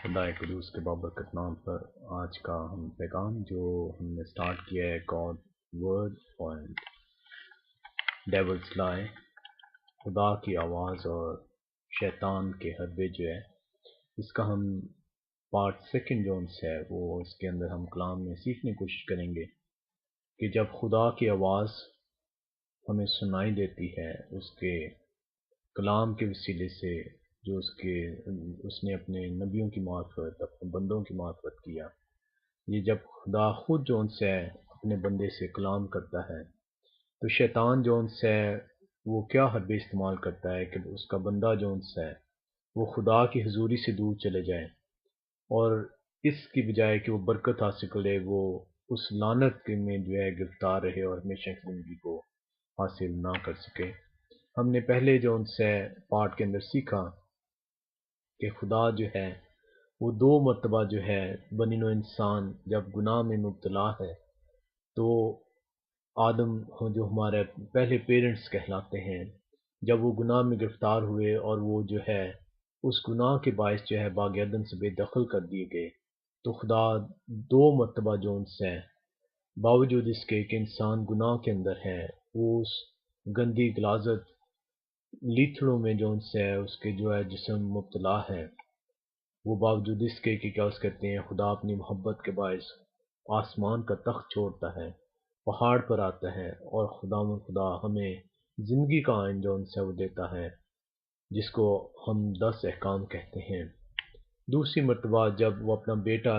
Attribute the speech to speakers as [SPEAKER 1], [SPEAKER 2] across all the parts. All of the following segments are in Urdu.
[SPEAKER 1] خدا قدوس کے بابرکت نام پر آج کا ہم پیغام جو ہم نے سٹارٹ کیا ہے گاڈ ورڈ پوائنٹ ڈیولز لائے، خدا کی آواز اور شیطان کے حربے جو ہے، اس کا ہم پارٹ سیکنڈ جو ہے وہ اس کے اندر ہم کلام میں سیکھنے کی کوشش کریں گے کہ جب خدا کی آواز ہمیں سنائی دیتی ہے اس کے کلام کے وسیلے سے، جو اس نے اپنے نبیوں کی معرفت، اپنے بندوں کی معرفت کیا، یہ جب خدا خود جو سے اپنے بندے سے کلام کرتا ہے تو شیطان جو سے وہ کیا حربے استعمال کرتا ہے کہ اس کا بندہ جو ہے وہ خدا کی حضوری سے دور چلے جائے، اور اس کی بجائے کہ وہ برکت حاصل کرے وہ اس لعنت میں جو ہے گرفتار رہے اور ہمیشہ کی زندگی کو حاصل نہ کر سکے۔ ہم نے پہلے جو ان سے پارٹ کے اندر سیکھا کہ خدا جو ہے وہ دو مرتبہ جو ہے بنی نوع انسان جب گناہ میں مبتلا ہے تو آدم جو ہمارے پہلے پیرنٹس کہلاتے ہیں، جب وہ گناہ میں گرفتار ہوئے اور وہ جو ہے اس گناہ کے باعث جو ہے باغ عدن سے بے دخل کر دیے گئے، تو خدا دو مرتبہ جو ان سے باوجود اس کے کہ انسان گناہ کے اندر ہے، وہ اس گندی غلاظت لیتھڑوں میں جو ان سے اس کے جو ہے جسم مبتلا ہے، وہ باوجود اس کے کہ کیا اس کہتے ہیں خدا اپنی محبت کے باعث آسمان کا تخت چھوڑتا ہے، پہاڑ پر آتا ہے اور خدا ہمیں زندگی کا آئین جو ان سے وہ دیتا ہے، جس کو ہم 10 احکام کہتے ہیں۔ دوسری مرتبہ جب وہ اپنا بیٹا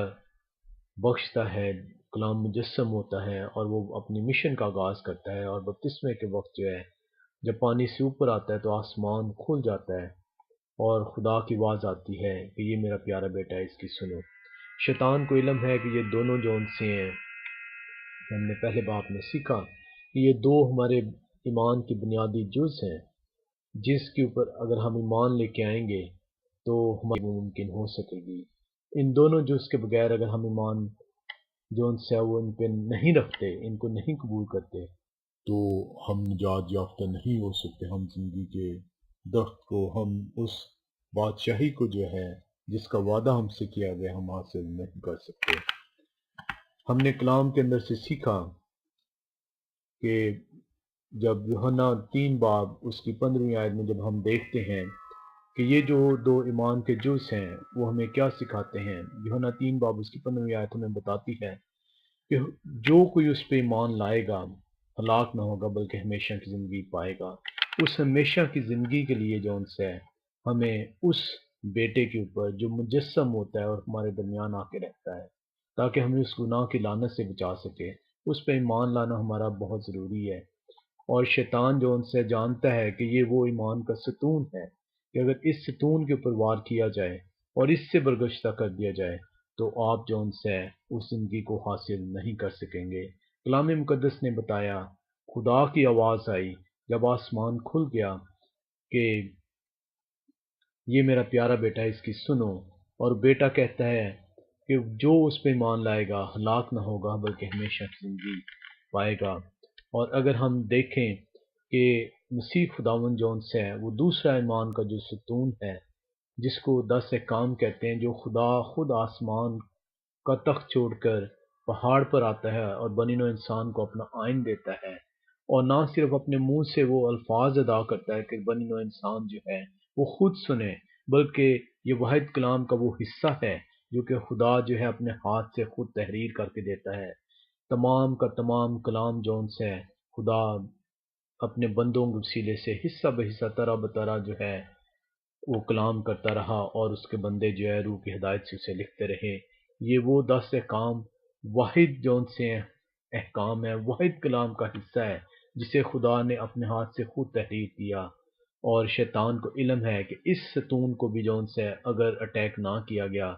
[SPEAKER 1] بخشتا ہے، کلام مجسم ہوتا ہے اور وہ اپنی مشن کا آغاز کرتا ہے، اور بپتسمے کے وقت جو ہے جب پانی سے اوپر آتا ہے تو آسمان کھل جاتا ہے اور خدا کی آواز آتی ہے کہ یہ میرا پیارا بیٹا ہے، اس کی سنو۔ شیطان کو علم ہے کہ یہ دونوں جو ان سے ہیں، ہم نے پہلے باب میں سیکھا کہ یہ دو ہمارے ایمان کی بنیادی جز ہیں، جس کے اوپر اگر ہم ایمان لے کے آئیں گے تو ہماری ممکن ہو سکے گی۔ ان دونوں جز کے بغیر اگر ہم ایمان جو ان سے وہ ان پہ نہیں رکھتے، ان کو نہیں قبول کرتے، تو ہم نجات یافتہ نہیں ہو سکتے۔ ہم زندگی کے درخت کو، ہم اس بادشاہی کو جو ہے جس کا وعدہ ہم سے کیا گیا، ہم حاصل نہیں کر سکتے۔ ہم نے کلام کے اندر سے سیکھا کہ جب یوحنا 3 باب اس کی 15ویں آیت میں جب ہم دیکھتے ہیں کہ یہ جو دو ایمان کے جز ہیں وہ ہمیں کیا سکھاتے ہیں، یوحنا 3 باب اس کی 15ویں آیت ہمیں بتاتی ہے کہ جو کوئی اس پہ ایمان لائے گا ہلاک نہ ہوگا بلکہ ہمیشہ کی زندگی پائے گا۔ اس ہمیشہ کی زندگی کے لیے جو ان سے ہمیں اس بیٹے کے اوپر جو مجسم ہوتا ہے اور ہمارے درمیان آ کے رہتا ہے تاکہ ہمیں اس گناہ کی لعنت سے بچا سکے، اس پہ ایمان لانا ہمارا بہت ضروری ہے۔ اور شیطان جو ان سے جانتا ہے کہ یہ وہ ایمان کا ستون ہے کہ اگر اس ستون کے اوپر وار کیا جائے اور اس سے برگشتہ کر دیا جائے تو آپ جو ان سے اس زندگی کو حاصل نہیں کر سکیں گے۔ کلام مقدس نے بتایا خدا کی آواز آئی جب آسمان کھل گیا کہ یہ میرا پیارا بیٹا ہے، اس کی سنو، اور بیٹا کہتا ہے کہ جو اس پہ ایمان لائے گا ہلاک نہ ہوگا بلکہ ہمیشہ کی زندگی پائے گا۔ اور اگر ہم دیکھیں کہ مسیح خداوند جو ان سے ہے وہ دوسرا ایمان کا جو ستون ہے، جس کو 10 احکام کہتے ہیں، جو خدا خود آسمان کا تخت چھوڑ کر پہاڑ پر آتا ہے اور بنی نوع انسان کو اپنا آئین دیتا ہے، اور نہ صرف اپنے منہ سے وہ الفاظ ادا کرتا ہے کہ بنی نوع انسان جو ہے وہ خود سنے، بلکہ یہ واحد کلام کا وہ حصہ ہے جو کہ خدا جو ہے اپنے ہاتھ سے خود تحریر کر کے دیتا ہے۔ تمام کا تمام کلام جون سے خدا اپنے بندوں کے وسیلے سے حصہ بہ حصہ طرح بطرح جو ہے وہ کلام کرتا رہا، اور اس کے بندے جو ہے روح کی ہدایت سے اسے لکھتے رہے۔ یہ وہ 10 احکام واحد جون سے احکام ہے، واحد کلام کا حصہ ہے جسے خدا نے اپنے ہاتھ سے خود تحریر کیا، اور شیطان کو علم ہے کہ اس ستون کو بھی جون سے اگر اٹیک نہ کیا گیا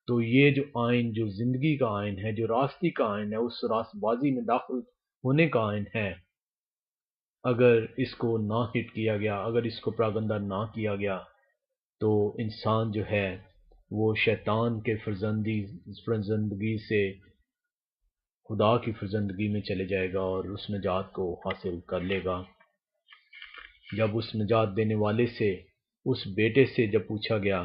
[SPEAKER 1] تو یہ جو آئین، جو زندگی کا آئین ہے، جو راستی کا آئین ہے، اس راست بازی میں داخل ہونے کا آئین ہے، اگر اس کو نہ ہٹ کیا گیا، اگر اس کو پراگندہ نہ کیا گیا تو انسان جو ہے وہ شیطان کے فرزندگی سے خدا کی فرزندگی میں چلے جائے گا اور اس نجات کو حاصل کر لے گا۔ جب اس نجات دینے والے سے، اس بیٹے سے جب پوچھا گیا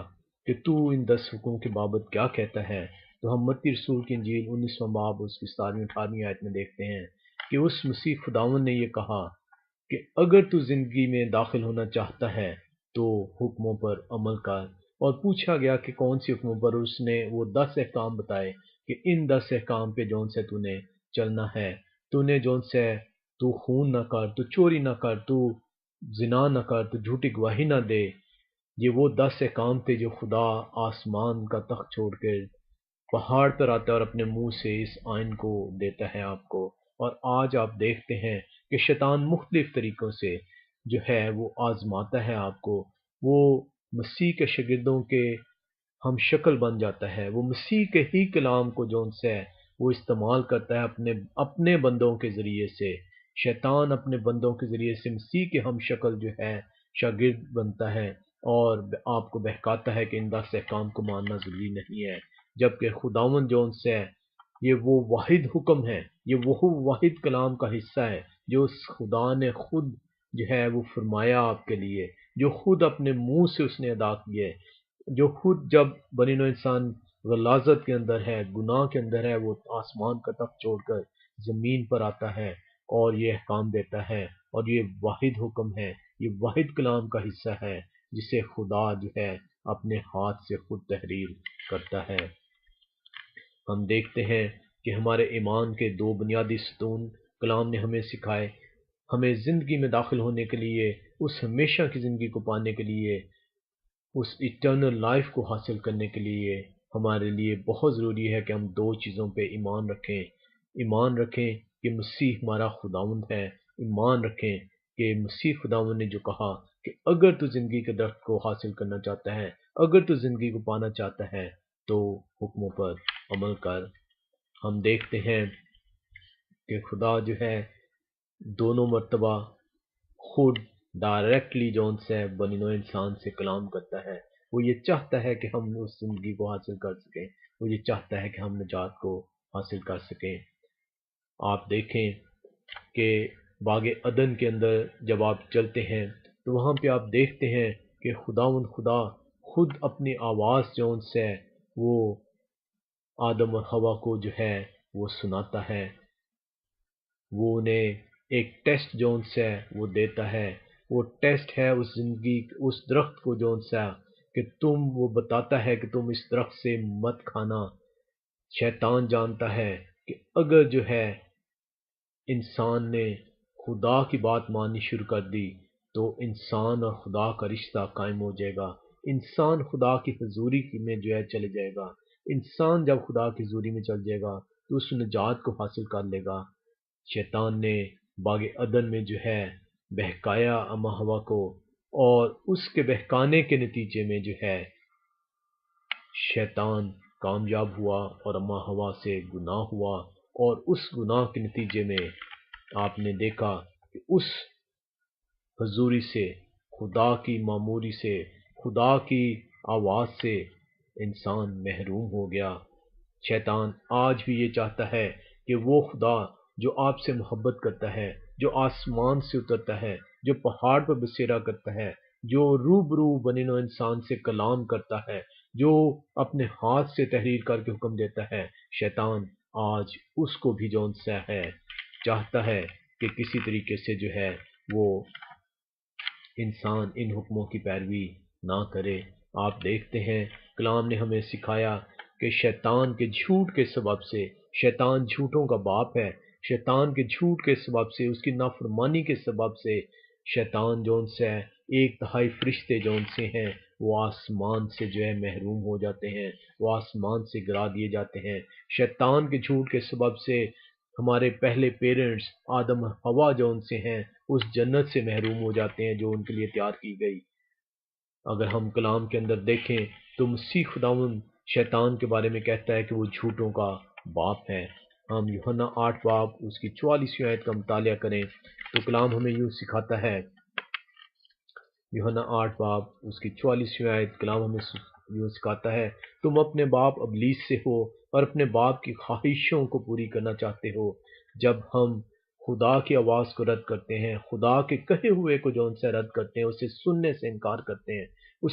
[SPEAKER 1] کہ تو ان 10 حکموں کے بابت کیا کہتا ہے؟ تو ہم متی رسول کی انجیل 19واں باب اس کی 17ویں-18ویں آیت میں دیکھتے ہیں کہ اس مسیح خداوند نے یہ کہا کہ اگر تو زندگی میں داخل ہونا چاہتا ہے تو حکموں پر عمل کر، اور پوچھا گیا کہ کون سی حکموں پر، اس نے وہ 10 احکام بتائے کہ ان 10 احکام پہ جون سے تو نے چلنا ہے، تو نے جون سے تو خون نہ کر، تو چوری نہ کر، تو زنا نہ کر، تو جھوٹی گواہی نہ دے۔ یہ وہ 10 احکام تھے جو خدا آسمان کا تخت چھوڑ کر پہاڑ پر آتا ہے اور اپنے منہ سے اس آئین کو دیتا ہے آپ کو۔ اور آج آپ دیکھتے ہیں کہ شیطان مختلف طریقوں سے جو ہے وہ آزماتا ہے آپ کو، وہ مسیح کے شاگردوں کے ہم شکل بن جاتا ہے، وہ مسیح کے ہی کلام کو جون سے ہے وہ استعمال کرتا ہے اپنے بندوں کے ذریعے سے۔ شیطان اپنے بندوں کے ذریعے سے مسیح کے ہم شکل جو ہے شاگرد بنتا ہے اور آپ کو بہکاتا ہے کہ ان 10 احکام کو ماننا ضروری نہیں ہے، جبکہ خداوند جون سے ہے یہ وہ واحد حکم ہے، یہ وہ واحد کلام کا حصہ ہے جو اس خدا نے خود جو ہے وہ فرمایا آپ کے لیے، جو خود اپنے منہ سے اس نے ادا کیے، جو خود جب بنی نوع انسان غلاظت کے اندر ہے، گناہ کے اندر ہے، وہ آسمان کا تخت چھوڑ کر زمین پر آتا ہے اور یہ احکام دیتا ہے، اور یہ واحد حکم ہے، یہ واحد کلام کا حصہ ہے جسے خدا جو ہے اپنے ہاتھ سے خود تحریر کرتا ہے۔ ہم دیکھتے ہیں کہ ہمارے ایمان کے 2 بنیادی ستون کلام نے ہمیں سکھائے، ہمیں زندگی میں داخل ہونے کے لیے، اس ہمیشہ کی زندگی کو پانے کے لیے، اس ایٹرنل لائف کو حاصل کرنے کے لیے ہمارے لیے بہت ضروری ہے کہ ہم 2 چیزوں پہ ایمان رکھیں کہ مسیح ہمارا خداوند ہے، ایمان رکھیں کہ مسیح خداوند نے جو کہا کہ اگر تو زندگی کے درخت کو حاصل کرنا چاہتا ہے، اگر تو زندگی کو پانا چاہتا ہے تو حکموں پر عمل کر۔ ہم دیکھتے ہیں کہ خدا جو ہے دونوں مرتبہ خود ڈائریکٹلی جون سے بنی نوع انسان سے کلام کرتا ہے، وہ یہ چاہتا ہے کہ ہم اس زندگی کو حاصل کر سکیں، وہ یہ چاہتا ہے کہ ہم نجات کو حاصل کر سکیں۔ آپ دیکھیں کہ باغ عدن کے اندر جب آپ چلتے ہیں تو وہاں پہ آپ دیکھتے ہیں کہ خدا خود اپنی آواز جون سے وہ آدم اور حوا کو جو ہے وہ سناتا ہے، وہ انہیں ایک ٹیسٹ جون سے وہ دیتا ہے، وہ ٹیسٹ ہے اس زندگی اس درخت کو جون سا کہ وہ بتاتا ہے کہ تم اس درخت سے مت کھانا۔ شیطان جانتا ہے کہ اگر جو ہے انسان نے خدا کی بات ماننی شروع کر دی تو انسان اور خدا کا رشتہ قائم ہو جائے گا، انسان خدا کی حضوری میں جو ہے چلے جائے گا، انسان جب خدا کی حضوری میں چل جائے گا تو اس نجات کو حاصل کر لے گا۔ شیطان نے باغ عدن میں جو ہے بہکایا اما ہوا کو، اور اس کے بہکانے کے نتیجے میں جو ہے شیطان کامیاب ہوا اور اما ہوا سے گناہ ہوا، اور اس گناہ کے نتیجے میں آپ نے دیکھا کہ اس حضوری سے، خدا کی معموری سے، خدا کی آواز سے انسان محروم ہو گیا۔ شیطان آج بھی یہ چاہتا ہے کہ وہ خدا جو آپ سے محبت کرتا ہے، جو آسمان سے اترتا ہے، جو پہاڑ پر بسیرا کرتا ہے، جو روبرو بنے نوع انسان سے کلام کرتا ہے، جو اپنے ہاتھ سے تحریر کر کے حکم دیتا ہے، شیطان آج اس کو بھی جون سا ہے چاہتا ہے کہ کسی طریقے سے جو ہے وہ انسان ان حکموں کی پیروی نہ کرے۔ آپ دیکھتے ہیں کلام نے ہمیں سکھایا کہ شیطان کے جھوٹ کے سبب سے، شیطان جھوٹوں کا باپ ہے، شیطان کے جھوٹ کے سبب سے، اس کی نافرمانی کے سبب سے شیطان جون سے 1/3 فرشتے جون سے ہیں وہ آسمان سے جو ہے محروم ہو جاتے ہیں، وہ آسمان سے گرا دیے جاتے ہیں۔ شیطان کے جھوٹ کے سبب سے ہمارے پہلے پیرنٹس آدم اور حوا جو ان سے ہیں اس جنت سے محروم ہو جاتے ہیں جو ان کے لیے تیار کی گئی۔ اگر ہم کلام کے اندر دیکھیں تو مسیح خداوند شیطان کے بارے میں کہتا ہے کہ وہ جھوٹوں کا باپ ہے۔ ہم یوحنا 8 باب اس کی 44ویں آیت کا مطالعہ کریں تو کلام ہمیں یوں سکھاتا ہے، یوحنا 8 باب اس کی 44ویں آیت کلام ہمیں یوں سکھاتا ہے، تم اپنے باپ ابلیس سے ہو اور اپنے باپ کی خواہشوں کو پوری کرنا چاہتے ہو۔ جب ہم خدا کی آواز کو رد کرتے ہیں، خدا کے کہے ہوئے کو جو ان سے رد کرتے ہیں، اسے سننے سے انکار کرتے ہیں، اس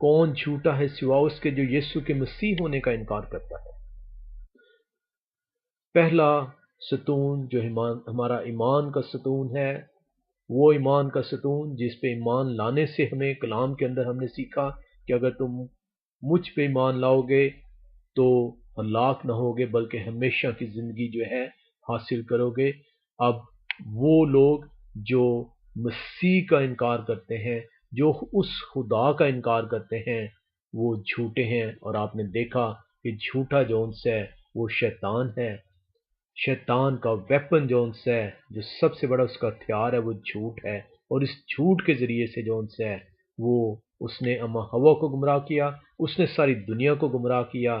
[SPEAKER 1] کون جھوٹا ہے سوا اس کے جو یسوع کے مسیح ہونے کا انکار کرتا ہے۔ پہلا ستون جو ہمارا ایمان کا ستون ہے، وہ ایمان کا ستون جس پہ ایمان لانے سے ہمیں کلام کے اندر ہم نے سیکھا کہ اگر تم مجھ پہ ایمان لاؤ گے تو ہلاک نہ ہوگے بلکہ ہمیشہ کی زندگی جو ہے حاصل کرو گے۔ اب وہ لوگ جو مسیح کا انکار کرتے ہیں، جو اس خدا کا انکار کرتے ہیں، وہ جھوٹے ہیں، اور آپ نے دیکھا کہ جھوٹا جو ان سے ہے وہ شیطان ہے۔ شیطان کا ویپن جو ان سے ہے، جو سب سے بڑا اس کا ہتھیار ہے، وہ جھوٹ ہے، اور اس جھوٹ کے ذریعے سے جو ان سے ہے وہ اس نے اما ہوا کو گمراہ کیا، اس نے ساری دنیا کو گمراہ کیا،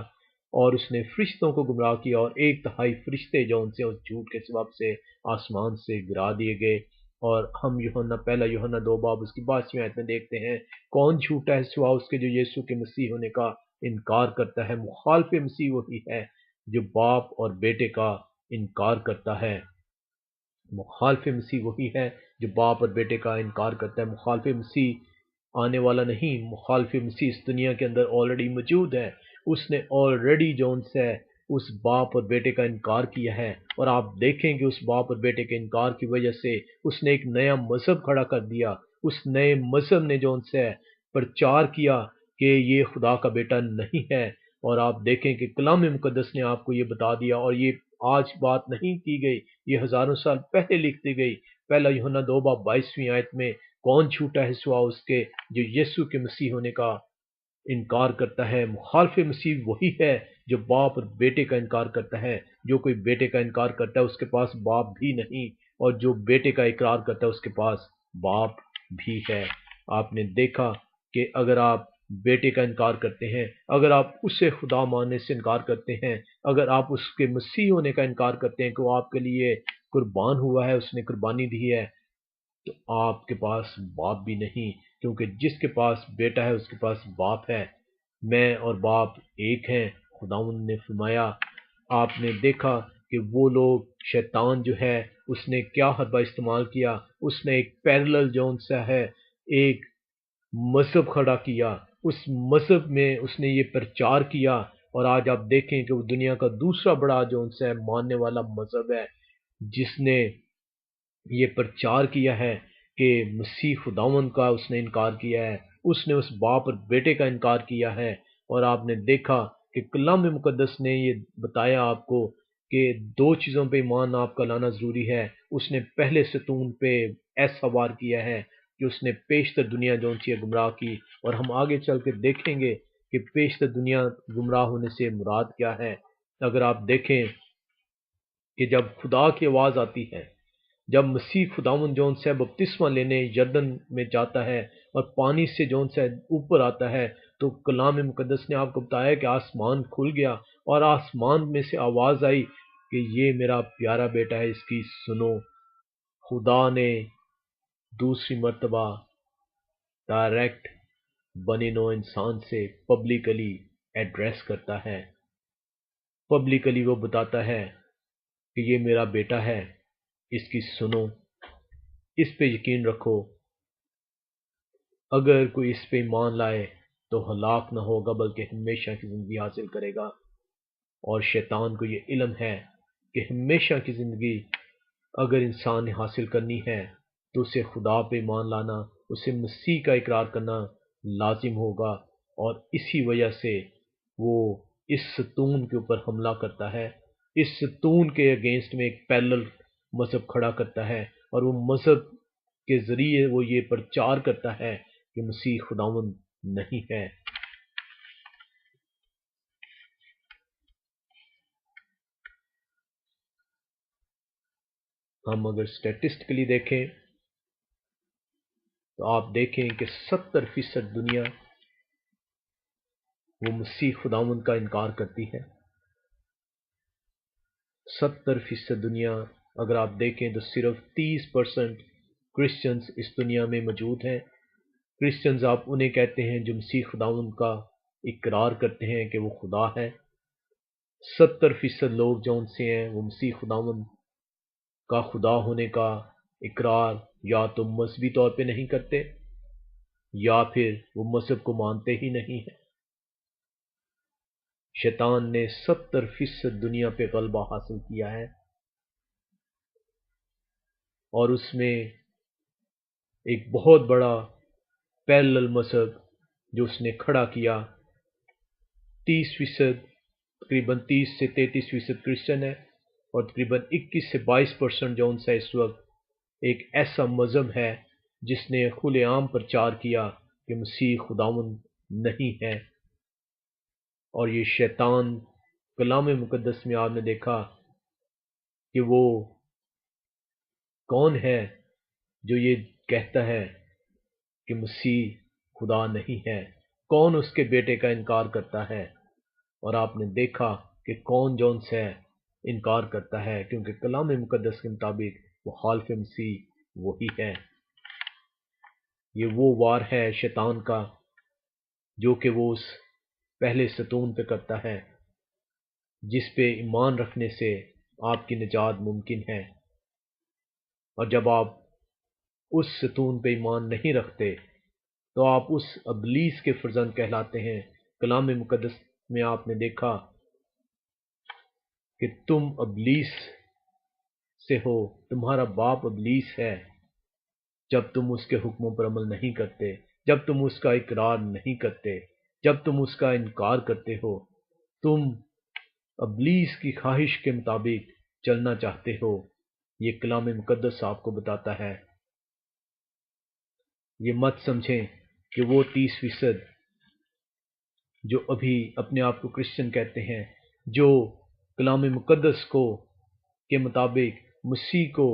[SPEAKER 1] اور اس نے فرشتوں کو گمراہ کیا، اور 1/3 فرشتے جو ان سے اس جھوٹ کے سبب سے آسمان سے گرا دیے گئے۔ اور ہم پہلا یوحنا 2 باب اس کی 22ویں آیت میں دیکھتے ہیں، کون جھوٹا ہے سوا اس کے جو یسوع کے مسیح ہونے کا انکار کرتا ہے۔ مخالف مسیح وہی ہے جو باپ اور بیٹے کا انکار کرتا ہے۔ مخالف مسیح وہی ہے جو باپ اور بیٹے کا انکار کرتا ہے۔ مخالف مسیح آنے والا نہیں، مخالف مسیح اس دنیا کے اندر آلریڈی موجود ہے۔ اس نے آلریڈی جو ان سے اس باپ اور بیٹے کا انکار کیا ہے، اور آپ دیکھیں کہ اس باپ اور بیٹے کے انکار کی وجہ سے اس نے ایک نیا مذہب کھڑا کر دیا۔ اس نئے مذہب نے جو ان سے پرچار کیا کہ یہ خدا کا بیٹا نہیں ہے، اور آپ دیکھیں کہ کلام مقدس نے آپ کو یہ بتا دیا، اور یہ آج بات نہیں کی گئی، یہ ہزاروں سال پہلے لکھ دی گئی۔ پہلا یوحنا 2 باب 22ویں آیت میں، کون جھوٹا ہے سوا اس کے جو یسوع کے مسیح ہونے کا انکار کرتا ہے۔ مخالف مسیح وہی ہے جو باپ اور بیٹے کا انکار کرتا ہے۔ جو کوئی بیٹے کا انکار کرتا ہے اس کے پاس باپ بھی نہیں، اور جو بیٹے کا اقرار کرتا ہے اس کے پاس باپ بھی ہے۔ آپ نے دیکھا کہ اگر آپ بیٹے کا انکار کرتے ہیں، اگر آپ اسے خدا ماننے سے انکار کرتے ہیں، اگر آپ اس کے مسیح ہونے کا انکار کرتے ہیں کہ وہ آپ کے لیے قربان ہوا ہے، اس نے قربانی دی ہے، تو آپ کے پاس باپ بھی نہیں، کیونکہ جس کے پاس بیٹا ہے اس کے پاس باپ ہے۔ میں اور باپ ایک ہیں، خداوند نے فرمایا۔ آپ نے دیکھا کہ وہ لوگ، شیطان جو ہے اس نے کیا حربہ استعمال کیا، اس نے ایک پیرلل جو ان سے ہے، ایک مذہب کھڑا کیا۔ اس مذہب میں اس نے یہ پرچار کیا، اور آج آپ دیکھیں کہ وہ دنیا کا دوسرا بڑا جو ان سے ماننے والا مذہب ہے، جس نے یہ پرچار کیا ہے کہ مسیح خداوند کا اس نے انکار کیا ہے، اس نے اس باپ اور بیٹے کا انکار کیا ہے۔ اور آپ نے دیکھا کہ کلام مقدس نے یہ بتایا آپ کو کہ 2 چیزوں پہ ایمان آپ کا لانا ضروری ہے۔ اس نے پہلے ستون پہ ایسا وار کیا ہے کہ اس نے پیشتر دنیا جو سی گمراہ کی، اور ہم آگے چل کے دیکھیں گے کہ پیشتر دنیا گمراہ ہونے سے مراد کیا ہے۔ اگر آپ دیکھیں کہ جب خدا کی آواز آتی ہے، جب مسیح خداوند جون سے بپتسمہ لینے یردن میں جاتا ہے اور پانی سے جون سے اوپر آتا ہے، تو کلام مقدس نے آپ کو بتایا کہ آسمان کھل گیا، اور آسمان میں سے آواز آئی کہ یہ میرا پیارا بیٹا ہے، اس کی سنو۔ خدا نے دوسری مرتبہ ڈائریکٹ بنے نو انسان سے پبلکلی ایڈریس کرتا ہے، پبلکلی وہ بتاتا ہے کہ یہ میرا بیٹا ہے، اس کی سنو، اس پہ یقین رکھو۔ اگر کوئی اس پہ ایمان لائے تو ہلاک نہ ہوگا بلکہ ہمیشہ کی زندگی حاصل کرے گا۔ اور شیطان کو یہ علم ہے کہ ہمیشہ کی زندگی اگر انسان نے حاصل کرنی ہے تو اسے خدا پہ ایمان لانا، اسے مسیح کا اقرار کرنا لازم ہوگا، اور اسی وجہ سے وہ اس ستون کے اوپر حملہ کرتا ہے، اس ستون کے اگینسٹ میں ایک پیرلل مذہب کھڑا کرتا ہے، اور وہ مذہب کے ذریعے وہ یہ پرچار کرتا ہے کہ مسیح خداوند نہیں ہے۔ ہم اگر اسٹیٹسٹکلی دیکھیں تو آپ دیکھیں کہ 70% دنیا وہ مسیح خداوند کا انکار کرتی ہے۔ 70% دنیا، اگر آپ دیکھیں تو صرف 30% کرسچنز اس دنیا میں موجود ہیں۔ کرسچنز آپ انہیں کہتے ہیں جو مسیح خداوند کا اقرار کرتے ہیں کہ وہ خدا ہے۔ 70% لوگ جو ان سے ہیں وہ مسیح خداوند کا خدا ہونے کا اقرار یا تو مذہبی طور پہ نہیں کرتے، یا پھر وہ مذہب کو مانتے ہی نہیں ہیں۔ شیطان نے 70% دنیا پہ غلبہ حاصل کیا ہے، اور اس میں ایک بہت بڑا پیرلل مذہب جو اس نے کھڑا کیا، 30%، تقریباً 30 سے 33% کرسچن ہے، اور تقریباً 21 سے 22% جو ان سے اس وقت ایک ایسا مذہب ہے جس نے کھلے عام پرچار کیا کہ مسیح خداوند نہیں ہے۔ اور یہ شیطان، کلام مقدس میں آپ نے دیکھا کہ وہ کون ہے جو یہ کہتا ہے کہ مسیح خدا نہیں ہے، کون اس کے بیٹے کا انکار کرتا ہے؟ اور آپ نے دیکھا کہ کون جون سے انکار کرتا ہے، کیونکہ کلام مقدس کے مطابق وہ خالق مسیح وہی ہے۔ یہ وہ وار ہے شیطان کا جو کہ وہ اس پہلے ستون پہ کرتا ہے، جس پہ ایمان رکھنے سے آپ کی نجات ممکن ہے۔ اور جب آپ اس ستون پہ ایمان نہیں رکھتے تو آپ اس ابلیس کے فرزند کہلاتے ہیں۔ کلام مقدس میں آپ نے دیکھا کہ تم ابلیس سے ہو، تمہارا باپ ابلیس ہے، جب تم اس کے حکموں پر عمل نہیں کرتے، جب تم اس کا اقرار نہیں کرتے، جب تم اس کا انکار کرتے ہو، تم ابلیس کی خواہش کے مطابق چلنا چاہتے ہو۔ یہ کلام مقدس آپ کو بتاتا ہے۔ یہ مت سمجھیں کہ وہ 30% جو ابھی اپنے آپ کو کرسچن کہتے ہیں، جو کلام مقدس کو کے مطابق مسیح کو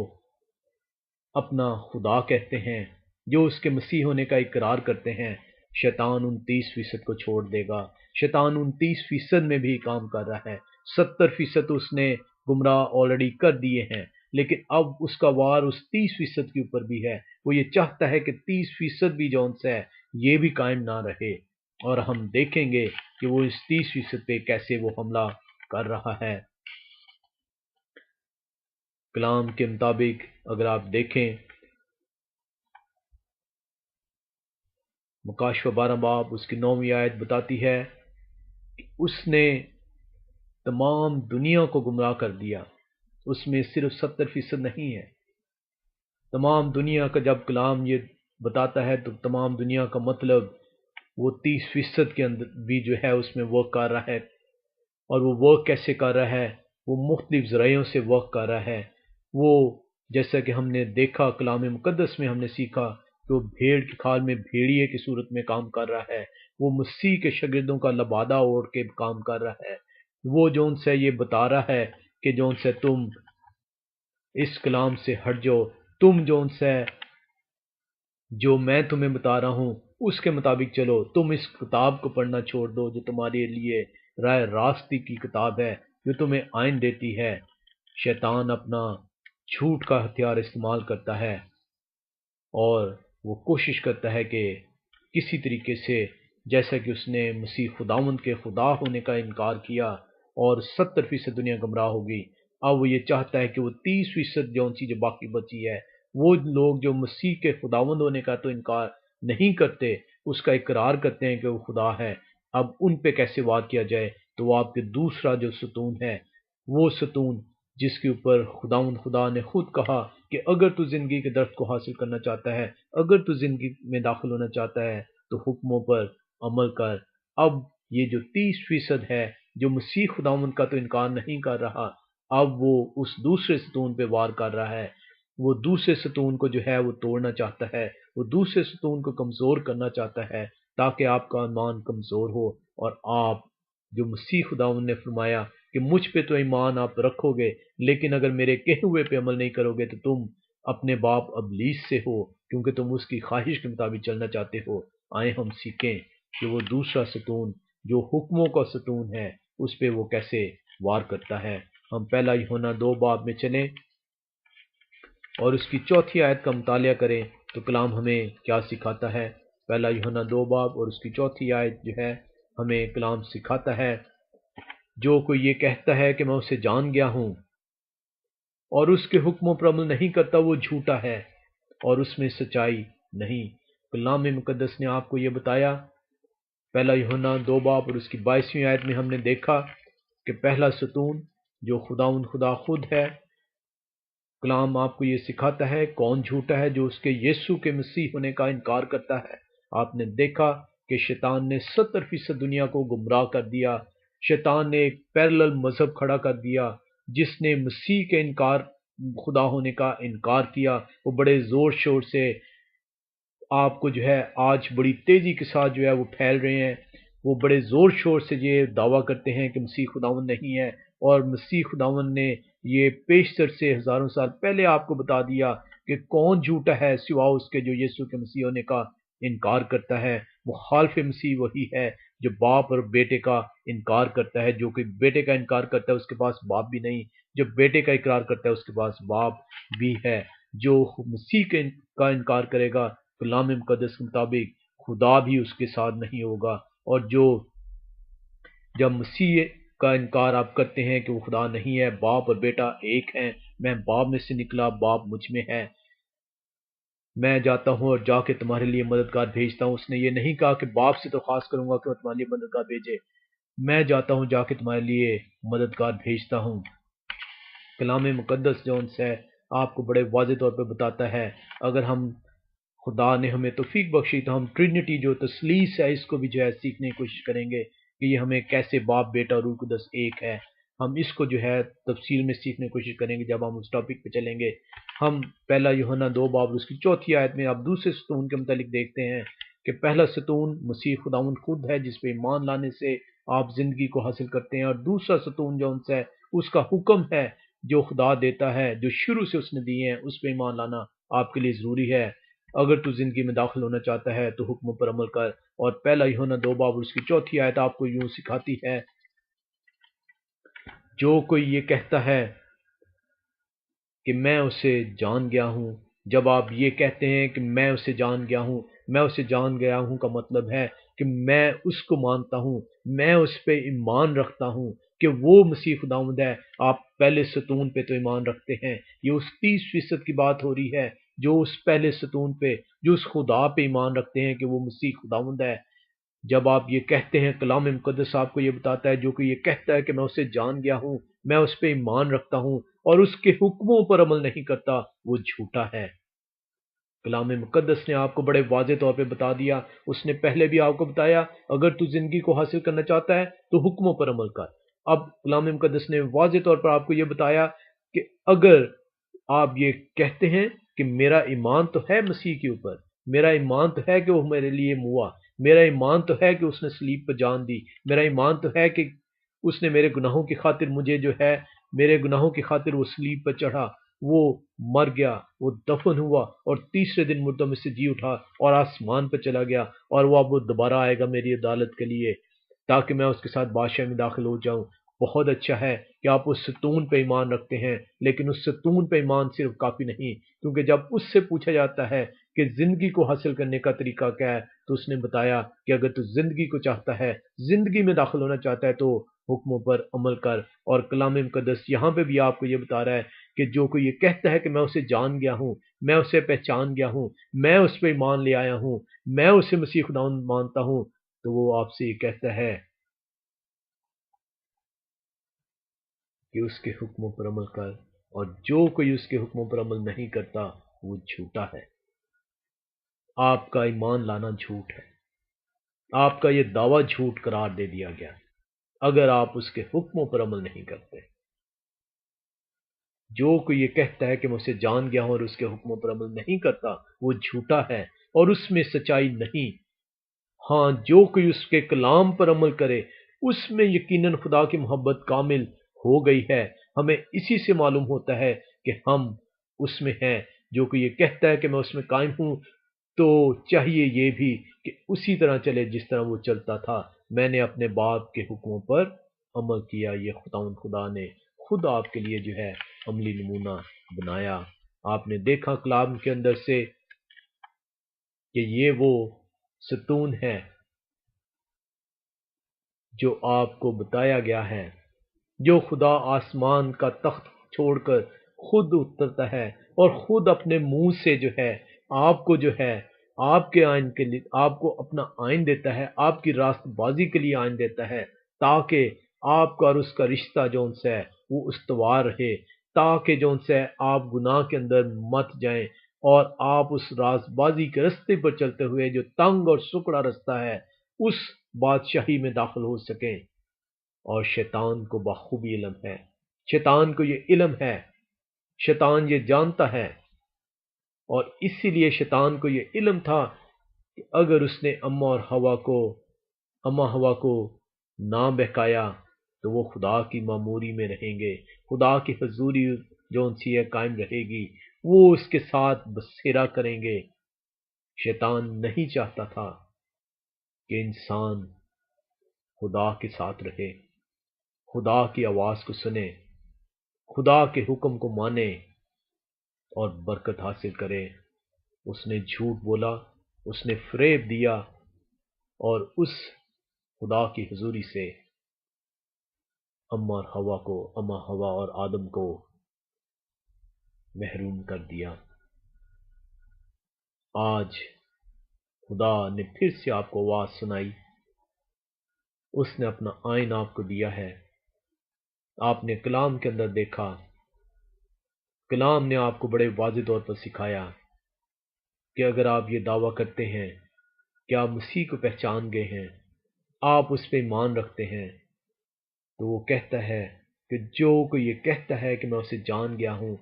[SPEAKER 1] اپنا خدا کہتے ہیں، جو اس کے مسیح ہونے کا اقرار کرتے ہیں، شیطان 29% کو چھوڑ دے گا۔ شیطان 29% میں بھی کام کر رہا ہے، 70% اس نے گمراہ آلریڈی کر دیے ہیں، لیکن اب اس کا وار اس 30% کے اوپر بھی ہے۔ وہ یہ چاہتا ہے کہ 30% بھی جون سے ہے یہ بھی قائم نہ رہے، اور ہم دیکھیں گے کہ وہ اس 30% پہ کیسے وہ حملہ کر رہا ہے۔ کلام کے مطابق اگر آپ دیکھیں، مکاشفہ 12 باب اس کی 9ویں آیت بتاتی ہے کہ اس نے تمام دنیا کو گمراہ کر دیا۔ اس میں صرف 70% نہیں ہے۔ تمام دنیا کا جب کلام یہ بتاتا ہے تو تمام دنیا کا مطلب وہ 30% کے اندر بھی جو ہے اس میں ورک کر رہا ہے۔ اور وہ ورک کیسے کر رہا ہے؟ وہ مختلف ذرائعوں سے ورک کر رہا ہے۔ وہ جیسا کہ ہم نے دیکھا کلام مقدس میں ہم نے سیکھا کہ وہ بھیڑ کی کھال میں بھیڑیے کی صورت میں کام کر رہا ہے۔ وہ مسیح کے شاگردوں کا لبادہ اوڑھ کے کام کر رہا ہے۔ وہ جون سے یہ بتا رہا ہے کہ جون سے تم اس کلام سے ہٹ جاؤ، تم جون سے جو میں تمہیں بتا رہا ہوں اس کے مطابق چلو، تم اس کتاب کو پڑھنا چھوڑ دو جو تمہارے لیے راہ راستی کی کتاب ہے، جو تمہیں آئین دیتی ہے۔ شیطان اپنا جھوٹ کا ہتھیار استعمال کرتا ہے، اور وہ کوشش کرتا ہے کہ کسی طریقے سے، جیسا کہ اس نے مسیح خداوند کے خدا ہونے کا انکار کیا اور 70% دنیا گمراہ ہوگی، اب وہ یہ چاہتا ہے کہ وہ 30% جون سی جو باقی بچی ہے، وہ لوگ جو مسیح کے خداوند ہونے کا تو انکار نہیں کرتے، اس کا اقرار کرتے ہیں کہ وہ خدا ہے، اب ان پہ کیسے وار کیا جائے؟ تو وہ آپ کے دوسرا جو ستون ہے، وہ ستون جس کے اوپر خداوند خدا نے خود کہا کہ اگر تو زندگی کے درخت کو حاصل کرنا چاہتا ہے، اگر تو زندگی میں داخل ہونا چاہتا ہے تو حکموں پر عمل کر۔ اب یہ جو 30% ہے جو مسیح خداوند کا تو انکار نہیں کر رہا، اب وہ اس دوسرے ستون پہ وار کر رہا ہے۔ وہ دوسرے ستون کو جو ہے وہ توڑنا چاہتا ہے، وہ دوسرے ستون کو کمزور کرنا چاہتا ہے تاکہ آپ کا ایمان کمزور ہو، اور آپ جو مسیح خداوند نے فرمایا کہ مجھ پہ تو ایمان آپ رکھو گے، لیکن اگر میرے کہے ہوئے پہ عمل نہیں کرو گے تو تم اپنے باپ ابلیس سے ہو، کیونکہ تم اس کی خواہش کے مطابق چلنا چاہتے ہو۔ آئیں ہم سیکھیں کہ وہ دوسرا ستون جو حکموں کا ستون ہے اس پہ وہ کیسے وار کرتا ہے۔ ہم پہلا یوحنا 2 باب میں چلیں اور اس کی 4 آیت کا مطالعہ کریں تو کلام ہمیں کیا سکھاتا ہے۔ پہلا یوحنا 2 باب اور اس کی 4 آیت جو ہے ہمیں کلام سکھاتا ہے، جو کوئی یہ کہتا ہے کہ میں اسے جان گیا ہوں اور اس کے حکموں پر عمل نہیں کرتا وہ جھوٹا ہے اور اس میں سچائی نہیں۔ کلام مقدس نے آپ کو یہ بتایا، پہلا یوحنا 2 باب اور اس کی 22ویں آیت میں ہم نے دیکھا کہ پہلا ستون جو خدا خود ہے، کلام آپ کو یہ سکھاتا ہے کون جھوٹا ہے، جو اس کے یسوع کے مسیح ہونے کا انکار کرتا ہے۔ آپ نے دیکھا کہ شیطان نے 70% دنیا کو گمراہ کر دیا۔ شیطان نے ایک پیرلل مذہب کھڑا کر دیا جس نے مسیح کے خدا ہونے کا انکار کیا۔ وہ بڑے زور شور سے آپ کو جو ہے آج بڑی تیزی کے ساتھ جو ہے وہ پھیل رہے ہیں۔ وہ بڑے زور شور سے یہ دعویٰ کرتے ہیں کہ مسیح خداوند نہیں ہے، اور مسیح خداوند نے یہ پیشتر سے ہزاروں سال پہلے آپ کو بتا دیا کہ کون جھوٹا ہے سوا اس کے جو یسوع کے مسیح ہونے کا انکار کرتا ہے۔ مخالف مسیح وہی ہے جو باپ اور بیٹے کا انکار کرتا ہے۔ جو کہ بیٹے کا انکار کرتا ہے اس کے پاس باپ بھی نہیں، جو بیٹے کا اقرار کرتا ہے اس کے پاس باپ بھی ہے۔ جو مسیح کا انکار کرے گا، کلام مقدس کے مطابق خدا بھی اس کے ساتھ نہیں ہوگا۔ اور جب مسیح کا انکار آپ کرتے ہیں کہ وہ خدا نہیں ہے، باپ اور بیٹا ایک ہیں، میں باپ میں سے نکلا، باپ مجھ میں ہے، میں جاتا ہوں اور جا کے تمہارے لیے مددگار بھیجتا ہوں۔ اس نے یہ نہیں کہا کہ باپ سے درخواست کروں گا کہ وہ تمہارے لیے مددگار بھیجے، میں جاتا ہوں جا کے تمہارے لیے مددگار بھیجتا ہوں۔ کلام مقدس جو ان سے آپ کو بڑے واضح طور پہ بتاتا ہے، اگر خدا نے ہمیں توفیق بخشی تو ہم ٹرینٹی جو تثلیث ہے اس کو بھی جو ہے سیکھنے کی کوشش کریں گے کہ یہ ہمیں کیسے باپ بیٹا روح القدس ایک ہے۔ ہم اس کو جو ہے تفصیل میں سیکھنے کی کوشش کریں گے جب ہم اس ٹاپک پہ چلیں گے۔ ہم پہلا یوحنا 2 باب اس کی 4 آیت میں آپ دوسرے ستون کے متعلق دیکھتے ہیں کہ پہلا ستون مسیح خداوند خود ہے جس پہ ایمان لانے سے آپ زندگی کو حاصل کرتے ہیں، اور دوسرا ستون جو ان سے اس کا حکم ہے جو خدا دیتا ہے، جو شروع سے اس نے دیے ہیں، اس پہ ایمان لانا آپ کے لیے ضروری ہے۔ اگر تو زندگی میں داخل ہونا چاہتا ہے تو حکموں پر عمل کر۔ اور پہلا یوحنا 2 باب اس کی 4 آیت آپ کو یوں سکھاتی ہے، جو کوئی یہ کہتا ہے کہ میں اسے جان گیا ہوں۔ جب آپ یہ کہتے ہیں کہ میں اسے جان گیا ہوں، میں اسے جان گیا ہوں کا مطلب ہے کہ میں اس کو مانتا ہوں، میں اس پہ ایمان رکھتا ہوں کہ وہ مسیح خداوند ہے۔ آپ پہلے ستون پہ تو ایمان رکھتے ہیں، یہ اس 30% کی بات ہو رہی ہے جو اس پہلے ستون پہ، جو اس خدا پہ ایمان رکھتے ہیں کہ وہ مسیح خداوند ہے۔ جب آپ یہ کہتے ہیں، کلام مقدس آپ کو یہ بتاتا ہے جو کہ یہ کہتا ہے کہ میں اسے جان گیا ہوں، میں اس پہ ایمان رکھتا ہوں اور اس کے حکموں پر عمل نہیں کرتا، وہ جھوٹا ہے۔ کلام مقدس نے آپ کو بڑے واضح طور پہ بتا دیا، اس نے پہلے بھی آپ کو بتایا اگر تو زندگی کو حاصل کرنا چاہتا ہے تو حکموں پر عمل کر۔ اب کلام مقدس نے واضح طور پر آپ کو یہ بتایا کہ اگر آپ یہ کہتے ہیں کہ میرا ایمان تو ہے مسیح کے اوپر، میرا ایمان تو ہے کہ وہ میرے لیے ہوا، میرا ایمان تو ہے کہ اس نے صلیب پر جان دی، میرا ایمان تو ہے کہ اس نے میرے گناہوں کی خاطر مجھے جو ہے، میرے گناہوں کی خاطر وہ صلیب پر چڑھا، وہ مر گیا، وہ دفن ہوا اور تیسرے دن مردوں میں سے جی اٹھا اور آسمان پہ چلا گیا، اور وہ اب وہ دوبارہ آئے گا میری عدالت کے لیے تاکہ میں اس کے ساتھ بادشاہ میں داخل ہو جاؤں۔ بہت اچھا ہے کہ آپ اس ستون پہ ایمان رکھتے ہیں، لیکن اس ستون پہ ایمان صرف کافی نہیں، کیونکہ جب اس سے پوچھا جاتا ہے کہ زندگی کو حاصل کرنے کا طریقہ کیا ہے تو اس نے بتایا کہ اگر تو زندگی کو چاہتا ہے، زندگی میں داخل ہونا چاہتا ہے تو حکموں پر عمل کر۔ اور کلام مقدس یہاں پہ بھی آپ کو یہ بتا رہا ہے کہ جو کوئی یہ کہتا ہے کہ میں اسے جان گیا ہوں، میں اسے پہچان گیا ہوں، میں اس پہ ایمان لے آیا ہوں، میں اسے مسیح خداوند مانتا ہوں، تو وہ آپ سے یہ کہتا ہے کہ اس کے حکموں پر عمل کر، اور جو کوئی اس کے حکموں پر عمل نہیں کرتا وہ جھوٹا ہے۔ آپ کا ایمان لانا جھوٹ ہے، آپ کا یہ دعویٰ جھوٹ قرار دے دیا گیا اگر آپ اس کے حکموں پر عمل نہیں کرتے۔ جو کوئی یہ کہتا ہے کہ میں اسے جان گیا ہوں اور اس کے حکموں پر عمل نہیں کرتا وہ جھوٹا ہے اور اس میں سچائی نہیں۔ ہاں، جو کوئی اس کے کلام پر عمل کرے اس میں یقیناً خدا کی محبت کامل ہو گئی ہے۔ ہمیں اسی سے معلوم ہوتا ہے کہ ہم اس میں ہیں۔ جو کوئی یہ کہتا ہے کہ میں اس میں قائم ہوں تو چاہیے یہ بھی کہ اسی طرح چلے جس طرح وہ چلتا تھا۔ میں نے اپنے باپ کے حکموں پر عمل کیا۔ یہ خدا نے خود آپ کے لیے جو ہے عملی نمونہ بنایا۔ آپ نے دیکھا کلام کے اندر سے کہ یہ وہ ستون ہے جو آپ کو بتایا گیا ہے، جو خدا آسمان کا تخت چھوڑ کر خود اترتا ہے اور خود اپنے منہ سے جو ہے آپ کو جو ہے آپ کے آئین کے لیے، آپ کو اپنا آئین دیتا ہے، آپ کی راست بازی کے لیے آئین دیتا ہے، تاکہ آپ کا اور اس کا رشتہ جو ان سے ہے وہ استوار رہے، تاکہ جو ان سے آپ گناہ کے اندر مت جائیں اور آپ اس راست بازی کے رستے پر چلتے ہوئے جو تنگ اور سکڑا رستہ ہے اس بادشاہی میں داخل ہو سکیں۔ اور شیطان کو بخوبی علم ہے، شیطان کو یہ علم ہے، شیطان یہ جانتا ہے، اور اسی لیے شیطان کو یہ علم تھا کہ اگر اس نے اما ہوا کو نہ بہکایا تو وہ خدا کی معموری میں رہیں گے، خدا کی حضوری جو ان سے قائم رہے گی، وہ اس کے ساتھ بسیرا کریں گے۔ شیطان نہیں چاہتا تھا کہ انسان خدا کے ساتھ رہے، خدا کی آواز کو سنے، خدا کے حکم کو مانے اور برکت حاصل کرے۔ اس نے جھوٹ بولا، اس نے فریب دیا اور اس خدا کی حضوری سے اما ہوا اور آدم کو محروم کر دیا۔ آج خدا نے پھر سے آپ کو آواز سنائی، اس نے اپنا آئین آپ کو دیا ہے، آپ نے کلام کے اندر دیکھا، کلام نے آپ کو بڑے واضح طور پر سکھایا کہ اگر آپ یہ دعویٰ کرتے ہیں کہ آپ مسیح کو پہچان گئے ہیں، آپ اس پہ ایمان رکھتے ہیں، تو وہ کہتا ہے کہ جو کوئی یہ کہتا ہے کہ میں اسے جان گیا ہوں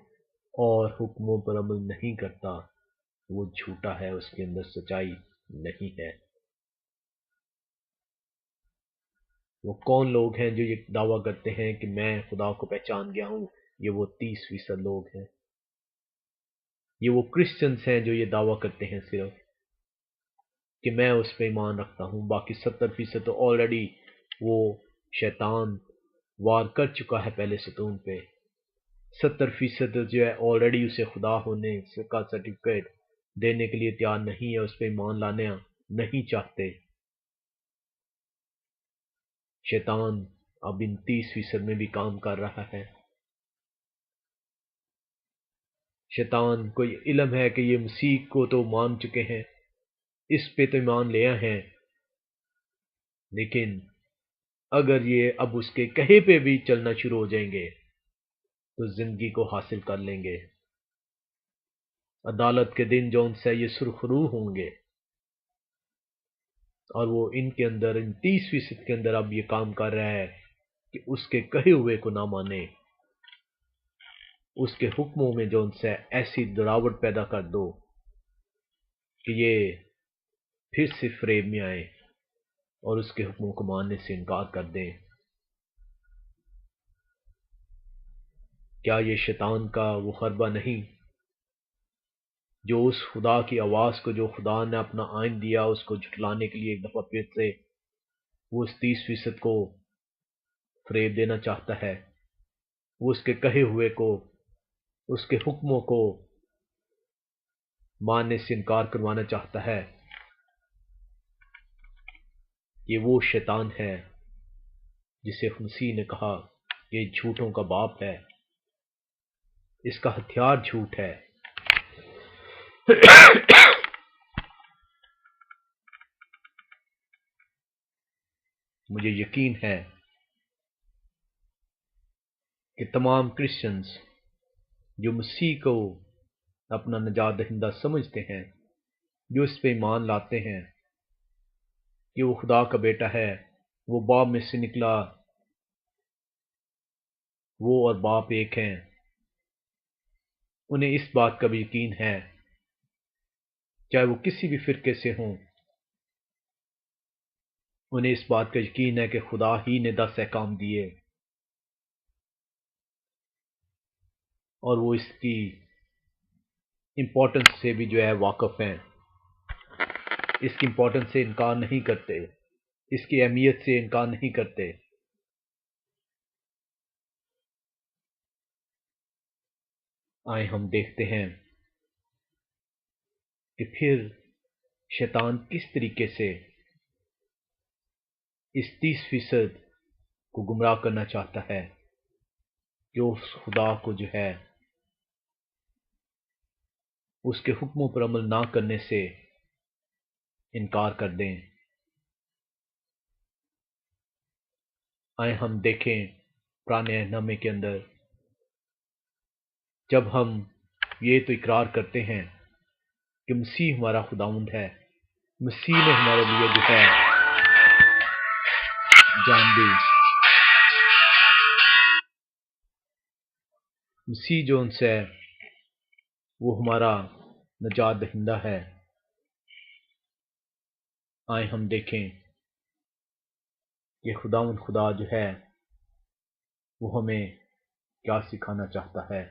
[SPEAKER 1] اور حکموں پر عمل نہیں کرتا، وہ جھوٹا ہے، اس کے اندر سچائی نہیں ہے۔ وہ کون لوگ ہیں جو یہ دعویٰ کرتے ہیں کہ میں خدا کو پہچان گیا ہوں؟ یہ وہ 30% لوگ ہیں، یہ وہ کرسچنز ہیں جو یہ دعویٰ کرتے ہیں صرف کہ میں اس پہ ایمان رکھتا ہوں، باقی 70% تو آلریڈی وہ شیطان وار کر چکا ہے پہلے ستون پہ۔ 70% جو ہے آلریڈی اسے خدا ہونے کا سرٹیفکیٹ دینے کے لیے تیار نہیں ہے، اس پہ ایمان لانے نہیں چاہتے۔ شیطان اب ان 30% میں بھی کام کر رہا ہے۔ شیطان کو یہ علم ہے کہ یہ مسیح کو تو مان چکے ہیں، اس پہ تو ایمان لیا ہیں، لیکن اگر یہ اب اس کے کہے پہ بھی چلنا شروع ہو جائیں گے تو زندگی کو حاصل کر لیں گے۔ عدالت کے دن جو ان سے یہ سرخرو ہوں گے، اور وہ ان کے اندر، ان 30% کے اندر اب یہ کام کر رہا ہے کہ اس کے کہے ہوئے کو نہ مانے، اس کے حکموں میں جو ان سے ایسی دراوٹ پیدا کر دو کہ یہ پھر سے فریب میں آئے اور اس کے حکموں کو ماننے سے انکار کر دیں۔ کیا یہ شیطان کا وہ حربہ نہیں جو اس خدا کی آواز کو، جو خدا نے اپنا آئین دیا، اس کو جھٹلانے کے لیے ایک دفعہ پھر سے وہ اس 30% کو فریب دینا چاہتا ہے، وہ اس کے کہے ہوئے کو، اس کے حکموں کو ماننے سے انکار کروانا چاہتا ہے؟ یہ وہ شیطان ہے جسے مسیح نے کہا کہ یہ جھوٹوں کا باپ ہے، اس کا ہتھیار جھوٹ ہے۔ مجھے یقین ہے کہ تمام کرسچنز جو مسیح کو اپنا نجات دہندہ سمجھتے ہیں، جو اس پہ ایمان لاتے ہیں کہ وہ خدا کا بیٹا ہے، وہ باپ میں سے نکلا، وہ اور باپ ایک ہیں، انہیں اس بات کا بھی یقین ہے، چاہے وہ کسی بھی فرقے سے ہوں، انہیں اس بات کا یقین ہے کہ خدا ہی نے 10 احکام دیے اور وہ اس کی امپورٹنس سے بھی جو ہے واقف ہیں، اس کی امپورٹنس سے انکار نہیں کرتے، اس کی اہمیت سے انکار نہیں کرتے۔ آئے ہم دیکھتے ہیں کہ پھر شیطان کس طریقے سے اس 30% کو گمراہ کرنا چاہتا ہے کہ اس خدا کو جو ہے اس کے حکموں پر عمل نہ کرنے سے انکار کر دیں۔ آئے ہم دیکھیں پرانے عہد نامے کے اندر جب ہم یہ تو اقرار کرتے ہیں کہ مسیح ہمارا خداوند ہے، مسیح نے ہمارے لیے جو ہے جان دی، مسیح جو ان سے وہ ہمارا نجات دہندہ ہے، آئے ہم دیکھیں کہ خداوند خدا جو ہے وہ ہمیں کیا سکھانا چاہتا ہے۔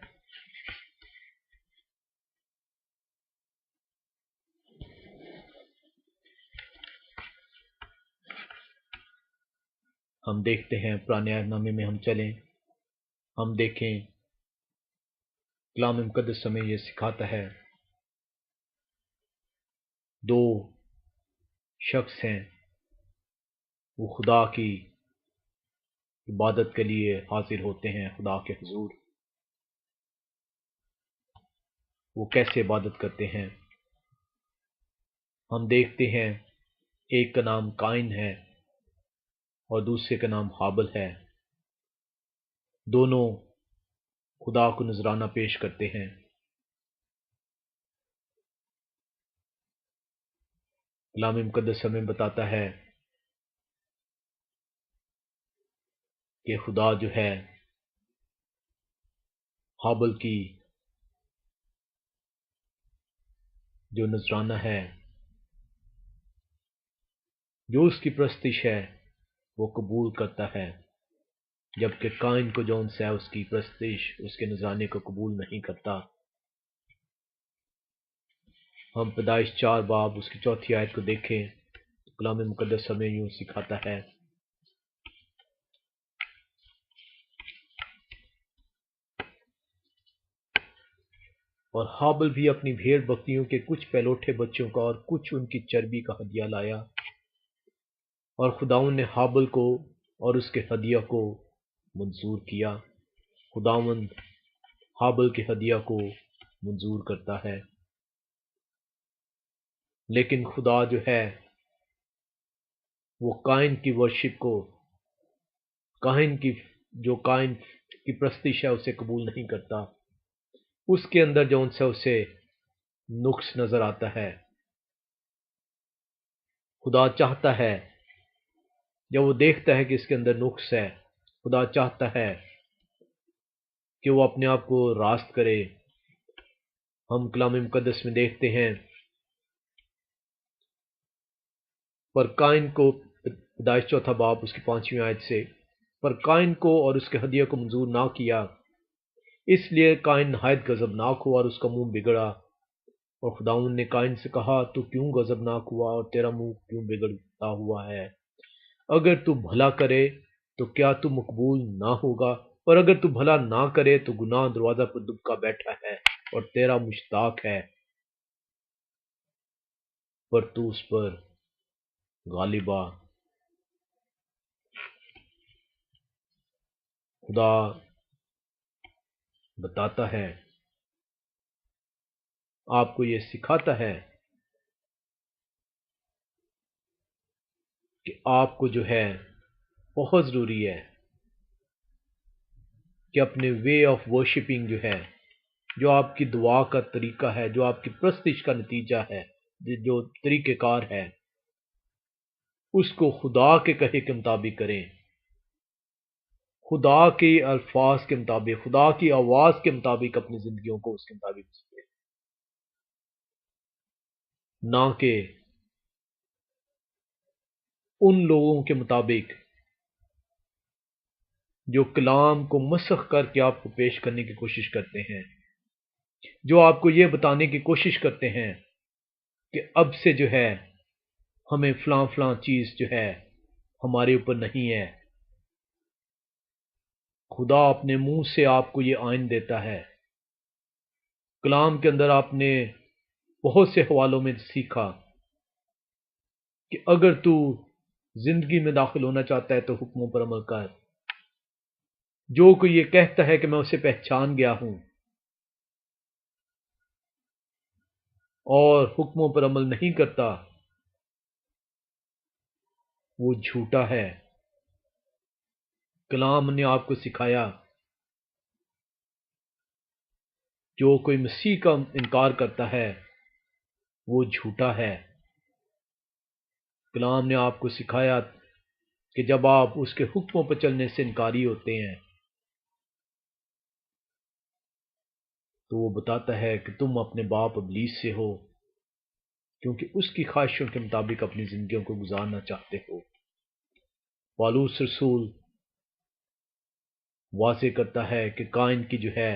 [SPEAKER 1] ہم دیکھتے ہیں پرانے عہد نامے میں ہم چلیں، ہم دیکھیں کلام مقدس ہمیں یہ سکھاتا ہے، دو شخص ہیں وہ خدا کی عبادت کے لیے حاضر ہوتے ہیں خدا کے حضور۔ وہ کیسے عبادت کرتے ہیں؟ ہم دیکھتے ہیں ایک کا نام قائن ہے اور دوسرے کا نام حابل ہے، دونوں خدا کو نذرانہ پیش کرتے ہیں۔ کلام مقدس ہمیں بتاتا ہے کہ خدا جو ہے حابل کی جو نذرانہ ہے، جو اس کی پرستش ہے وہ قبول کرتا ہے، جبکہ قائن کو جو ہے اس کی پرستش اس کے نذرانے کو قبول نہیں کرتا۔ ہم پیدائش 4 باب اس کی 4 آیت کو دیکھیں، کلام مقدس ہمیں یوں سکھاتا ہے، اور حابل بھی اپنی بھیڑ بکریوں کے کچھ پہلوٹھے بچوں کا اور کچھ ان کی چربی کا ہدیہ لایا، اور خداوند نے حابل کو اور اس کے ہدیہ کو منظور کیا۔ خداوند حابل کے ہدیہ کو منظور کرتا ہے، لیکن خدا جو ہے وہ قائن کی ورشپ کو، قائن کی پرستش ہے اسے قبول نہیں کرتا۔ اس کے اندر جو اسے نقص نظر آتا ہے۔ خدا چاہتا ہے جب وہ دیکھتا ہے کہ اس کے اندر نقص ہے، خدا چاہتا ہے کہ وہ اپنے آپ کو راست کرے۔ ہم کلام مقدس میں دیکھتے ہیں پر قائن کو، پیدائش 4 باب اس کی 5 آیت سے، پر قائن کو اور اس کے ہدیہ کو منظور نہ کیا، اس لیے قائن نہایت غضبناک ہوا اور اس کا منہ بگڑا، اور خداوند نے قائن سے کہا تو کیوں غضبناک ہوا اور تیرا منہ کیوں بگڑتا ہوا ہے؟ اگر تو بھلا کرے تو کیا تو مقبول نہ ہوگا، اور اگر تو بھلا نہ کرے تو گناہ دروازہ پر دبکا بیٹھا ہے اور تیرا مشتاق ہے، پر تو اس پر غالب آ۔ خدا بتاتا ہے، آپ کو یہ سکھاتا ہے کہ آپ کو جو ہے بہت ضروری ہے کہ اپنے وے آف ورشپنگ جو ہے، جو آپ کی دعا کا طریقہ ہے، جو آپ کی پرستش کا نتیجہ ہے، جو طریقہ کار ہے، اس کو خدا کے کہے کے مطابق کریں، خدا کے الفاظ کے مطابق، خدا کی آواز کے مطابق اپنی زندگیوں کو اس کے مطابق جیئے، نہ کہ ان لوگوں کے مطابق جو کلام کو مسخ کر کے آپ کو پیش کرنے کی کوشش کرتے ہیں، جو آپ کو یہ بتانے کی کوشش کرتے ہیں کہ اب سے جو ہے ہمیں فلاں فلاں چیز جو ہے ہمارے اوپر نہیں ہے۔ خدا اپنے منہ سے آپ کو یہ آئین دیتا ہے۔ کلام کے اندر آپ نے بہت سے حوالوں میں سیکھا کہ اگر تو زندگی میں داخل ہونا چاہتا ہے تو حکموں پر عمل کر۔ جو کوئی یہ کہتا ہے کہ میں اسے پہچان گیا ہوں اور حکموں پر عمل نہیں کرتا، وہ جھوٹا ہے۔ کلام نے آپ کو سکھایا جو کوئی مسیح کا انکار کرتا ہے وہ جھوٹا ہے۔ کلام نے آپ کو سکھایا کہ جب آپ اس کے حکموں پر چلنے سے انکاری ہوتے ہیں تو وہ بتاتا ہے کہ تم اپنے باپ ابلیس سے ہو، کیونکہ اس کی خواہشوں کے مطابق اپنی زندگیوں کو گزارنا چاہتے ہو۔ پالوس رسول واضح کرتا ہے کہ کائن کی جو ہے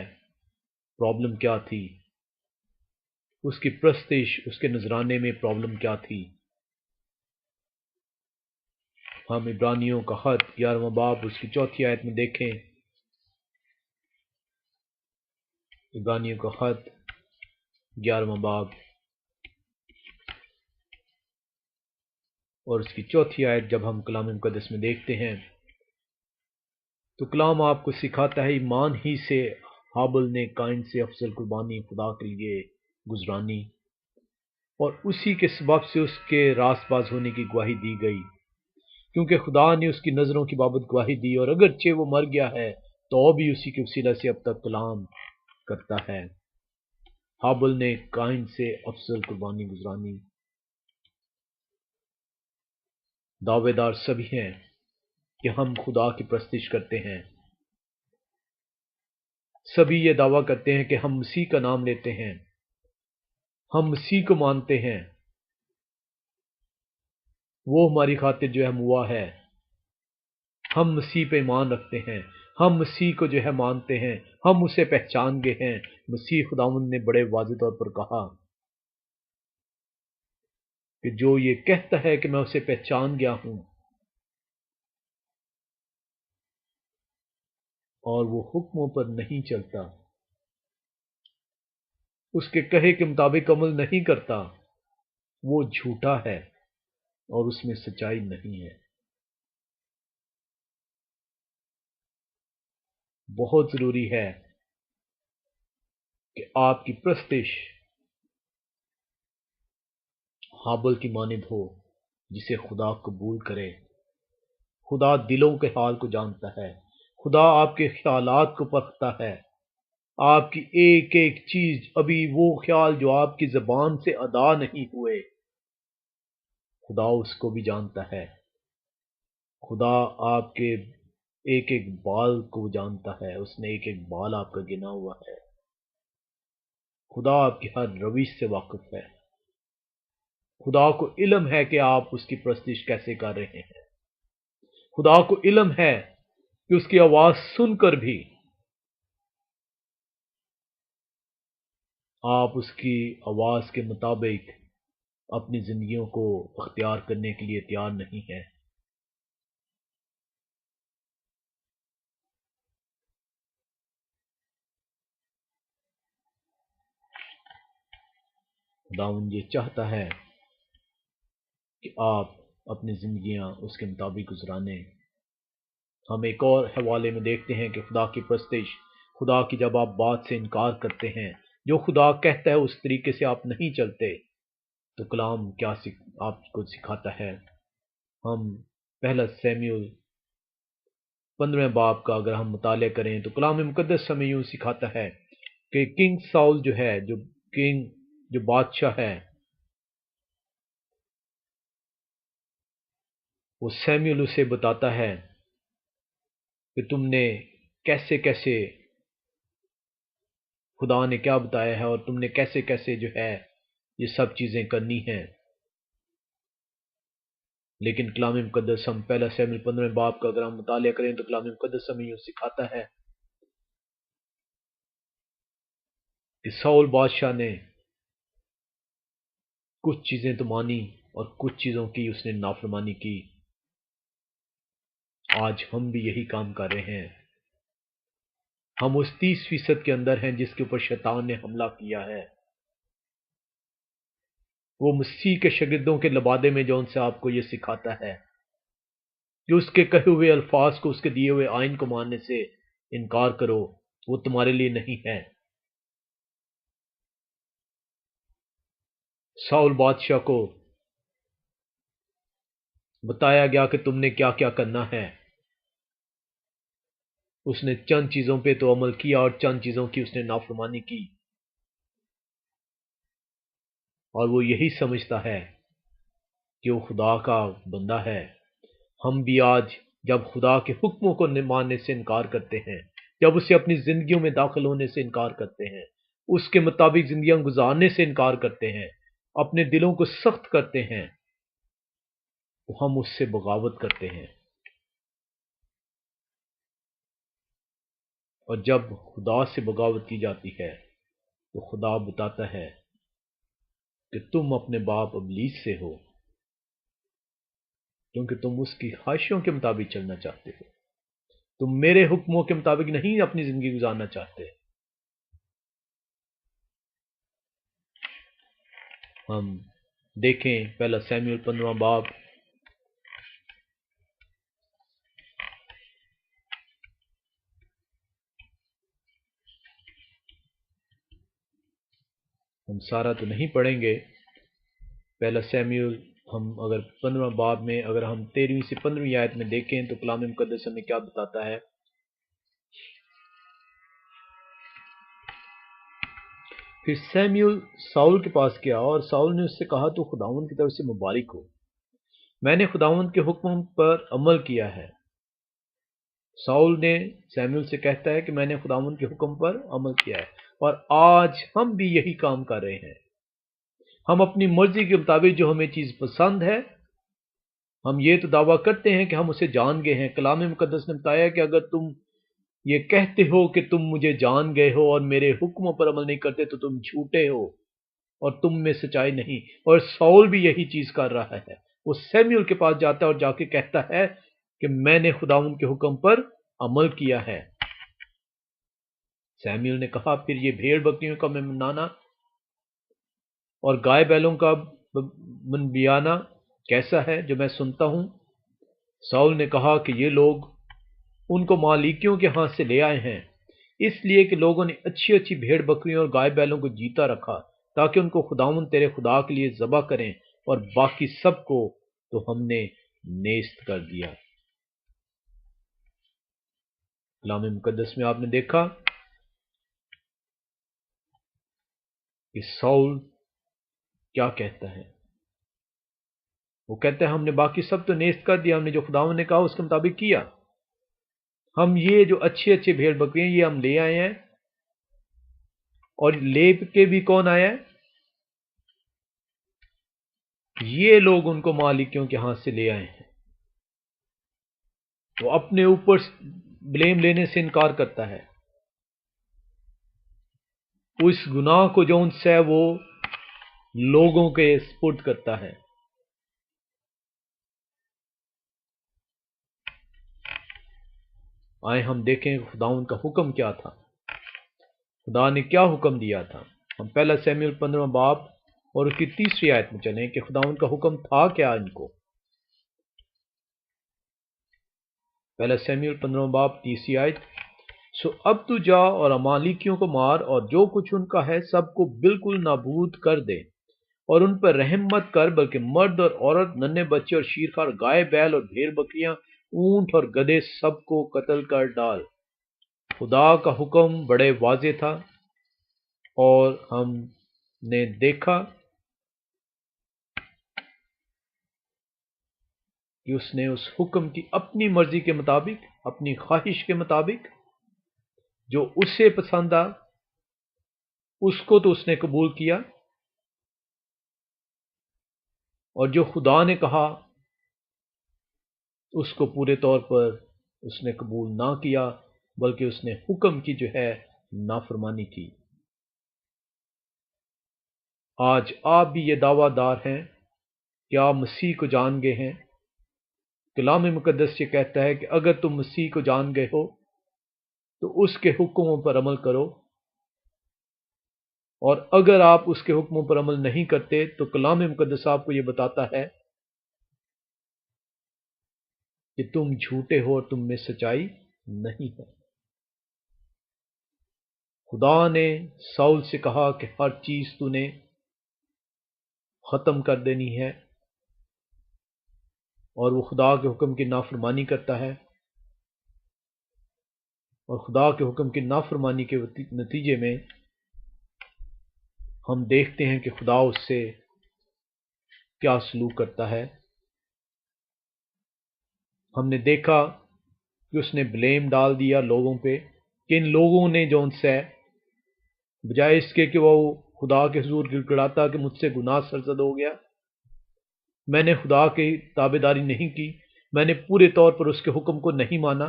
[SPEAKER 1] پرابلم کیا تھی، اس کی پرستش، اس کے نذرانے میں پرابلم کیا تھی۔ ہم عبرانیوں کا خط 11واں باب اس کی 4 آیت میں دیکھیں۔ عبرانیوں کا خط 11واں باب اور اس کی 4 آیت جب ہم کلام مقدس میں دیکھتے ہیں تو کلام آپ کو سکھاتا ہے ایمان ہی سے حابل نے قائن سے افضل قربانی خدا کے لیے گزرانی، اور اسی کے سبب سے اس کے راست باز ہونے کی گواہی دی گئی، کیونکہ خدا نے اس کی نظروں کی بابت گواہی دی، اور اگرچہ وہ مر گیا ہے تو بھی اسی کے وسیلہ سے اب تک کلام کرتا ہے۔ حابل نے قائن سے افضل قربانی گزرانی۔ دعوے دار سبھی ہیں کہ ہم خدا کی پرستش کرتے ہیں، سبھی یہ دعویٰ کرتے ہیں کہ ہم مسیح کا نام لیتے ہیں، ہم مسیح کو مانتے ہیں، وہ ہماری خاطر جو ہے ہوا ہے، ہم مسیح پہ ایمان رکھتے ہیں، ہم مسیح کو جو ہے مانتے ہیں، ہم اسے پہچان گئے ہیں۔ مسیح خداوند نے بڑے واضح طور پر کہا کہ جو یہ کہتا ہے کہ میں اسے پہچان گیا ہوں اور وہ حکموں پر نہیں چلتا، اس کے کہے کے مطابق عمل نہیں کرتا، وہ جھوٹا ہے اور اس میں سچائی نہیں ہے۔ بہت ضروری ہے کہ آپ کی پرستش حابل کی مانند ہو جسے خدا قبول کرے۔ خدا دلوں کے حال کو جانتا ہے، خدا آپ کے خیالات کو پرکھتا ہے، آپ کی ایک ایک چیز، ابھی وہ خیال جو آپ کی زبان سے ادا نہیں ہوئے، خدا اس کو بھی جانتا ہے۔ خدا آپ کے ایک ایک بال کو جانتا ہے، اس نے ایک ایک بال آپ کا گنا ہوا ہے۔ خدا آپ کی ہر روش سے واقف ہے۔ خدا کو علم ہے کہ آپ اس کی پرستش کیسے کر رہے ہیں۔ خدا کو علم ہے کہ اس کی آواز سن کر بھی آپ اس کی آواز کے مطابق اپنی زندگیوں کو اختیار کرنے کے لیے تیار نہیں ہے۔ خداوند یہ چاہتا ہے کہ آپ اپنی زندگیاں اس کے مطابق گزرانے۔ ہم ایک اور حوالے میں دیکھتے ہیں کہ خدا کی پرستش، خدا کی جب آپ بات سے انکار کرتے ہیں، جو خدا کہتا ہے اس طریقے سے آپ نہیں چلتے، تو کلام کیا آپ کو سکھاتا ہے۔ ہم پہلا سیموئیل 15 باب کا اگر ہم مطالعہ کریں تو کلام مقدس ہمیں یوں سکھاتا ہے کہ کنگ ساؤل جو ہے، جو بادشاہ ہے، وہ سیموئیل اسے بتاتا ہے کہ تم نے کیسے کیسے، خدا نے کیا بتایا ہے اور تم نے کیسے کیسے جو ہے یہ سب چیزیں کرنی ہیں۔ لیکن کلام مقدس، ہم پہلا سیموئیل 15 باب کا اگر ہم مطالعہ کریں تو کلام مقدس ہمیں یوں سکھاتا ہے کہ ساؤل بادشاہ نے کچھ چیزیں تو مانی اور کچھ چیزوں کی اس نے نافرمانی کی۔ آج ہم بھی یہی کام کر رہے ہیں۔ ہم اس 30% کے اندر ہیں جس کے اوپر شیطان نے حملہ کیا ہے۔ وہ مسیح کے شاگردوں کے لبادے میں جو ان سے آپ کو یہ سکھاتا ہے کہ اس کے کہے ہوئے الفاظ کو، اس کے دیے ہوئے آئین کو ماننے سے انکار کرو، وہ تمہارے لیے نہیں ہے۔ ساؤل بادشاہ کو بتایا گیا کہ تم نے کیا کیا کرنا ہے۔ اس نے چند چیزوں پہ تو عمل کیا اور چند چیزوں کی اس نے نافرمانی کی، اور وہ یہی سمجھتا ہے کہ وہ خدا کا بندہ ہے۔ ہم بھی آج جب خدا کے حکموں کو ماننے سے انکار کرتے ہیں، جب اسے اپنی زندگیوں میں داخل ہونے سے انکار کرتے ہیں، اس کے مطابق زندگیاں گزارنے سے انکار کرتے ہیں، اپنے دلوں کو سخت کرتے ہیں، تو ہم اس سے بغاوت کرتے ہیں۔ اور جب خدا سے بغاوت کی جاتی ہے تو خدا بتاتا ہے کہ تم اپنے باپ ابلیس سے ہو، کیونکہ تم اس کی خواہشوں کے مطابق چلنا چاہتے ہو، تم میرے حکموں کے مطابق نہیں اپنی زندگی گزارنا چاہتے۔ ہم دیکھیں پہلا سیموئیل 15 باب، ہم سارا تو نہیں پڑھیں گے۔ پہلا سیموئیل ہم اگر 15 باب میں اگر ہم 13 سے 15 آیت میں دیکھیں تو کلام مقدس ہمیں کیا بتاتا ہے۔ پھر سیموئیل ساؤل کے پاس گیا اور ساؤل نے اس سے کہا تو خداوند کی طرف سے مبارک ہو، میں نے خداوند کے حکم پر عمل کیا ہے۔ ساؤل نے سیموئیل سے کہتا ہے کہ میں نے خداوند کے حکم پر عمل کیا ہے، اور آج ہم بھی یہی کام کر رہے ہیں۔ ہم اپنی مرضی کے مطابق جو ہمیں چیز پسند ہے، ہم یہ تو دعویٰ کرتے ہیں کہ ہم اسے جان گئے ہیں۔ کلام مقدس نے بتایا کہ اگر تم یہ کہتے ہو کہ تم مجھے جان گئے ہو اور میرے حکموں پر عمل نہیں کرتے تو تم جھوٹے ہو اور تم میں سچائی نہیں۔ اور ساؤل بھی یہی چیز کر رہا ہے، وہ سیموئیل کے پاس جاتا ہے اور جا کے کہتا ہے کہ میں نے خداوند کے حکم پر عمل کیا ہے۔ سیموئیل نے کہا پھر یہ بھیڑ بکریوں کا منانا اور گائے بیلوں کا منبیانا کیسا ہے جو میں سنتا ہوں؟ ساؤل نے کہا کہ یہ لوگ ان کو مالکیوں کے ہاتھ سے لے آئے ہیں، اس لیے کہ لوگوں نے اچھی اچھی بھیڑ بکریوں اور گائے بیلوں کو جیتا رکھا تاکہ ان کو خداوند تیرے خدا کے لیے ذبح کریں، اور باقی سب کو تو ہم نے نیست کر دیا۔ کلام مقدس میں آپ نے دیکھا کہ ساؤل کیا کہتا ہے، وہ کہتا ہے ہم نے باقی سب تو نیست کر دیا، ہم نے جو خداوند نے کہا اس کے مطابق کیا۔ ہم یہ جو اچھے اچھے بھیڑ بکری ہیں یہ ہم لے آئے ہیں، اور لے کے بھی کون آیا ہے؟ یہ لوگ ان کو مالکیوں کے ہاتھ سے لے آئے ہیں۔ وہ اپنے اوپر بلیم لینے سے انکار کرتا ہے، اس گناہ کو جو ان سے ہے وہ لوگوں کے سپرد کرتا ہے۔ آئے ہم دیکھیں خداوند کا حکم کیا تھا، خدا نے کیا حکم دیا تھا۔ ہم پہلا سیموئیل 15 باب اور اس کی 3 آیت میں چلیں کہ خداوند کا حکم تھا کیا ان کو۔ پہلا سیموئیل 15 باب 3 آیت، سو اب تو جا اور امالیکیوں کو مار اور جو کچھ ان کا ہے سب کو بالکل نابود کر دے، اور ان پر رحم مت کر بلکہ مرد اور عورت، ننھے بچے اور شیرخوار، گائے بیل اور بھیڑ بکریاں، اونٹ اور گدھے سب کو قتل کر ڈال۔ خدا کا حکم بڑے واضح تھا، اور ہم نے دیکھا کہ اس نے اس حکم کی اپنی مرضی کے مطابق، اپنی خواہش کے مطابق، جو اسے پسند آ اس کو تو اس نے قبول کیا، اور جو خدا نے کہا اس کو پورے طور پر اس نے قبول نہ کیا، بلکہ اس نے حکم کی جو ہے نافرمانی کی۔ آج آپ بھی یہ دعویٰ دار ہیں کہ آپ مسیح کو جان گئے ہیں۔ کلام مقدس یہ کہتا ہے کہ اگر تم مسیح کو جان گئے ہو تو اس کے حکموں پر عمل کرو، اور اگر آپ اس کے حکموں پر عمل نہیں کرتے تو کلام مقدس آپ کو یہ بتاتا ہے کہ تم جھوٹے ہو اور تم میں سچائی نہیں ہے۔ خدا نے ساؤل سے کہا کہ ہر چیز تو نے ختم کر دینی ہے، اور وہ خدا کے حکم کی نافرمانی کرتا ہے، اور خدا کے حکم کی نافرمانی کے نتیجے میں ہم دیکھتے ہیں کہ خدا اس سے کیا سلوک کرتا ہے۔ ہم نے دیکھا کہ اس نے بلیم ڈال دیا لوگوں پہ، کہ ان لوگوں نے جو ان سے بجائے اس کے کہ وہ خدا کے حضور گڑ گڑاتا کہ مجھ سے گناہ سرزد ہو گیا، میں نے خدا کی تابع داری نہیں کی، میں نے پورے طور پر اس کے حکم کو نہیں مانا،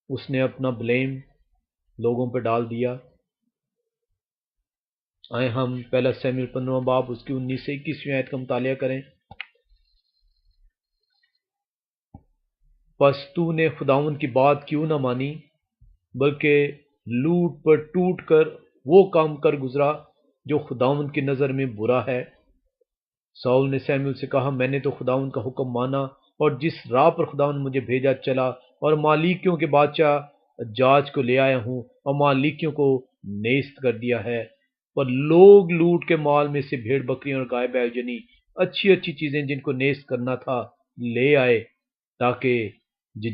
[SPEAKER 1] اس نے اپنا بلیم لوگوں پہ ڈال دیا۔ آئے ہم پہلا سیموئیل 15 باب اس کی 19 سے 21 آیت کا مطالعہ کریں۔ پس تو نے خداوند کی بات کیوں نہ مانی، بلکہ لوٹ پر ٹوٹ کر وہ کام کر گزرا جو خداوند کی نظر میں برا ہے۔ ساؤل نے سیموئیل سے کہا، میں نے تو خداوند کا حکم مانا اور جس راہ پر خداوند مجھے بھیجا چلا، اور مالیکیوں کے بادشاہ جاج کو لے آیا ہوں اور مالیکیوں کو نیست کر دیا ہے۔ پر لوگ لوٹ کے مال میں سے بھیڑ بکریاں اور گائے بیل یعنی اچھی اچھی چیزیں جن کو نیست کرنا تھا لے آئے، تاکہ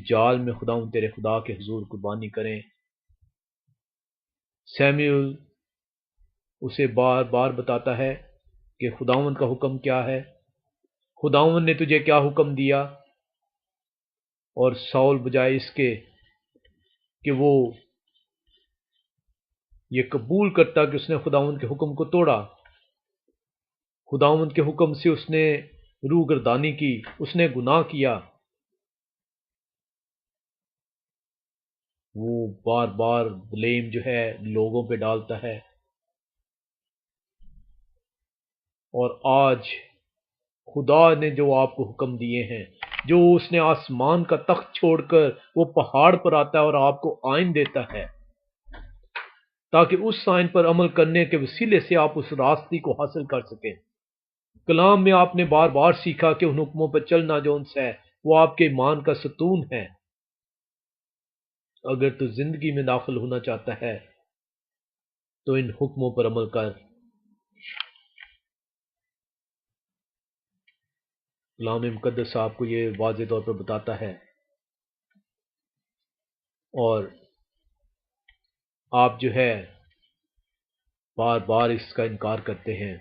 [SPEAKER 1] جال میں خداوند تیرے خدا کے حضور قربانی کریں۔ سیموئیل اسے بار بار بتاتا ہے کہ خداوند کا حکم کیا ہے، خداوند نے تجھے کیا حکم دیا، اور ساؤل بجائے اس کے کہ وہ یہ قبول کرتا کہ اس نے خداوند کے حکم کو توڑا، خداوند کے حکم سے اس نے روگردانی کی، اس نے گناہ کیا، وہ بار بار بلیم جو ہے لوگوں پہ ڈالتا ہے۔ اور آج خدا نے جو آپ کو حکم دیے ہیں، جو اس نے آسمان کا تخت چھوڑ کر وہ پہاڑ پر آتا ہے اور آپ کو آئین دیتا ہے، تاکہ اس آئین پر عمل کرنے کے وسیلے سے آپ اس راستے کو حاصل کر سکیں۔ کلام میں آپ نے بار بار سیکھا کہ ان حکموں پر چلنا جو ان سے ہے وہ آپ کے ایمان کا ستون ہے۔ اگر تو زندگی میں داخل ہونا چاہتا ہے تو ان حکموں پر عمل کر۔ کلام مقدس آپ کو یہ واضح طور پر بتاتا ہے، اور آپ جو ہے بار بار اس کا انکار کرتے ہیں۔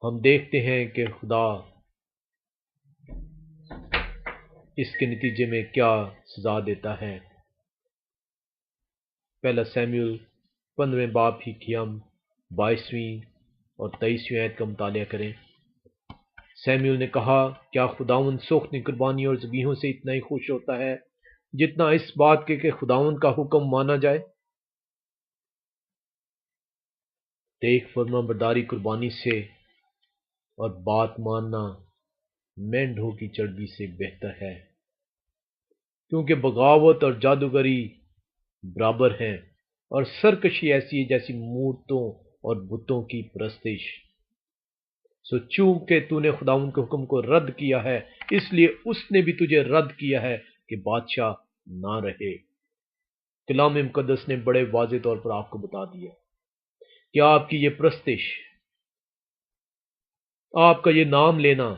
[SPEAKER 1] ہم دیکھتے ہیں کہ خدا اس کے نتیجے میں کیا سزا دیتا ہے۔ پہلا سیموئیل 15 باب ہی کی ہم 22ویں اور 23ویں آیت کا مطالعہ کریں۔ سیموئیل نے کہا، کیا خداوند سوختنی قربانی اور ذبیحوں سے اتنا ہی خوش ہوتا ہے جتنا اس بات کے کہ خداوند کا حکم مانا جائے؟ دیکھ، فرما برداری قربانی سے اور بات ماننا مینڈھوں کی چربی سے بہتر ہے، کیونکہ بغاوت اور جادوگری برابر ہیں، اور سرکشی ایسی ہے جیسی مورتوں اور بتوں کی پرستش۔ سو چونکہ تو نے خداوند کے حکم کو رد کیا ہے، اس لیے اس نے بھی تجھے رد کیا ہے کہ بادشاہ نہ رہے۔ کلام مقدس نے بڑے واضح طور پر آپ کو بتا دیا کہ آپ کی یہ پرستش، آپ کا یہ نام لینا،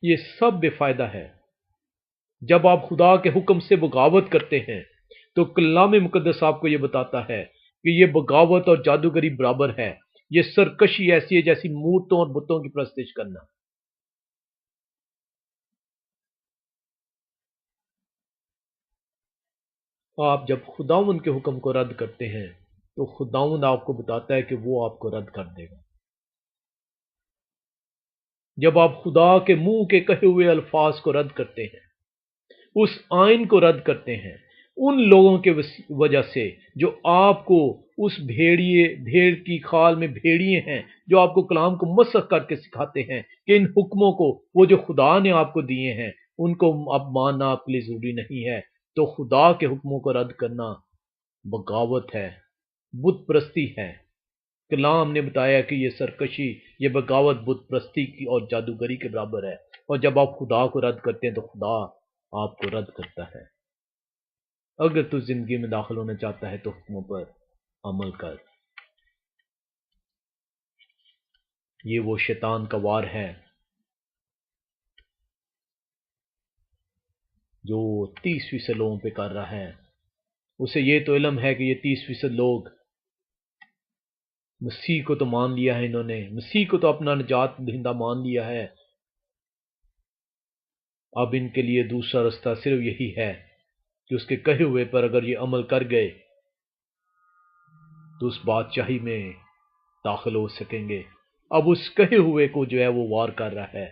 [SPEAKER 1] یہ سب بے فائدہ ہے۔ جب آپ خدا کے حکم سے بغاوت کرتے ہیں تو کلام مقدس آپ کو یہ بتاتا ہے کہ یہ بغاوت اور جادوگری برابر ہے، یہ سرکشی ایسی ہے جیسی مورتوں اور بتوں کی پرستش کرنا۔ آپ جب خداوند کے حکم کو رد کرتے ہیں تو خداوند آپ کو بتاتا ہے کہ وہ آپ کو رد کر دے گا۔ جب آپ خدا کے منہ کے کہے ہوئے الفاظ کو رد کرتے ہیں، اس آئین کو رد کرتے ہیں، ان لوگوں کے وجہ سے جو آپ کو اس بھیڑ کی خال میں بھیڑیے ہیں، جو آپ کو کلام کو مسخ کر کے سکھاتے ہیں کہ ان حکموں کو وہ جو خدا نے آپ کو دیے ہیں ان کو اب ماننا آپ کے لیے ضروری نہیں ہے، تو خدا کے حکموں کو رد کرنا بغاوت ہے، بت پرستی ہے۔ کلام نے بتایا کہ یہ سرکشی، یہ بغاوت بت پرستی کی اور جادوگری کے برابر ہے، اور جب آپ خدا کو رد کرتے ہیں تو خدا آپ کو رد کرتا ہے۔ اگر تو زندگی میں داخل ہونا چاہتا ہے تو حکموں پر عمل کر۔ یہ وہ شیطان کا وار ہے جو 30% لوگوں پہ کر رہا ہے۔ اسے یہ تو علم ہے کہ یہ 30% لوگ مسیح کو تو مان لیا ہے، انہوں نے مسیح کو تو اپنا نجات دہندہ مان لیا ہے۔ اب ان کے لیے دوسرا رستہ صرف یہی ہے کہ اس کے کہے ہوئے پر اگر یہ عمل کر گئے تو اس بادشاہی میں داخل ہو سکیں گے۔ اب اس کہے ہوئے کو جو ہے وہ وار کر رہا ہے۔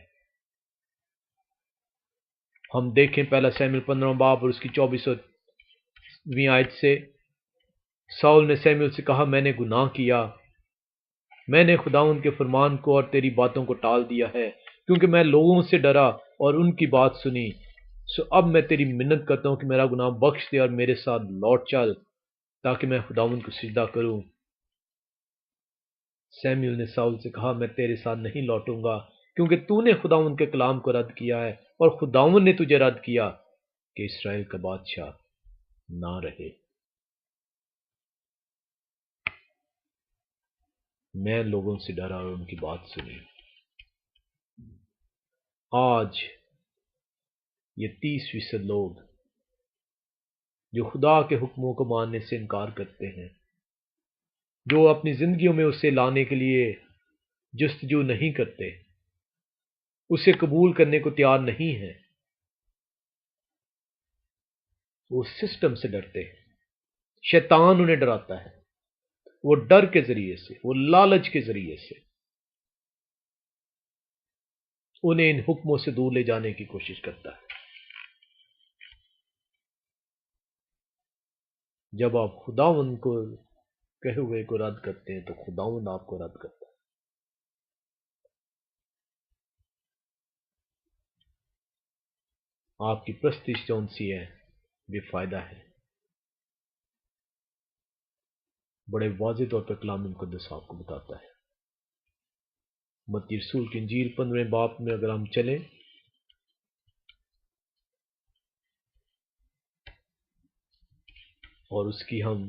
[SPEAKER 1] ہم دیکھیں پہلا سیموئیل 15 باب اور اس کی 24ویں آیت سے، ساؤل نے سیموئیل سے کہا، میں نے گناہ کیا، میں نے خداوند کے فرمان کو اور تیری باتوں کو ٹال دیا ہے، کیونکہ میں لوگوں سے ڈرا اور ان کی بات سنی۔ سو اب میں تیری منت کرتا ہوں کہ میرا گناہ بخش دے اور میرے ساتھ لوٹ چل تاکہ میں خداوند کو سجدہ کروں۔ سیموئیل نے ساؤل سے کہا، میں تیرے ساتھ نہیں لوٹوں گا، کیونکہ تو نے خداوند کے کلام کو رد کیا ہے اور خداوند نے تجھے رد کیا کہ اسرائیل کا بادشاہ نہ رہے۔ میں لوگوں سے ڈرا اور ان کی بات سنی۔ آج یہ 30% لوگ جو خدا کے حکموں کو ماننے سے انکار کرتے ہیں، جو اپنی زندگیوں میں اسے لانے کے لیے جستجو نہیں کرتے، اسے قبول کرنے کو تیار نہیں ہیں، وہ سسٹم سے ڈرتے ہیں۔ شیطان انہیں ڈراتا ہے، وہ ڈر کے ذریعے سے، وہ لالچ کے ذریعے سے انہیں ان حکموں سے دور لے جانے کی کوشش کرتا ہے۔ جب آپ خداوند کو کہے ہوئے کو رد کرتے ہیں تو خداوند آپ کو رد کرتا ہے۔ آپ کی پرستش جون سی ہے بے فائدہ ہے۔ بڑے واضح طور پر کلام مقدس آپ کو بتاتا ہے۔ متی رسول کی انجیل 15 باب میں اگر ہم چلیں اور اس کی ہم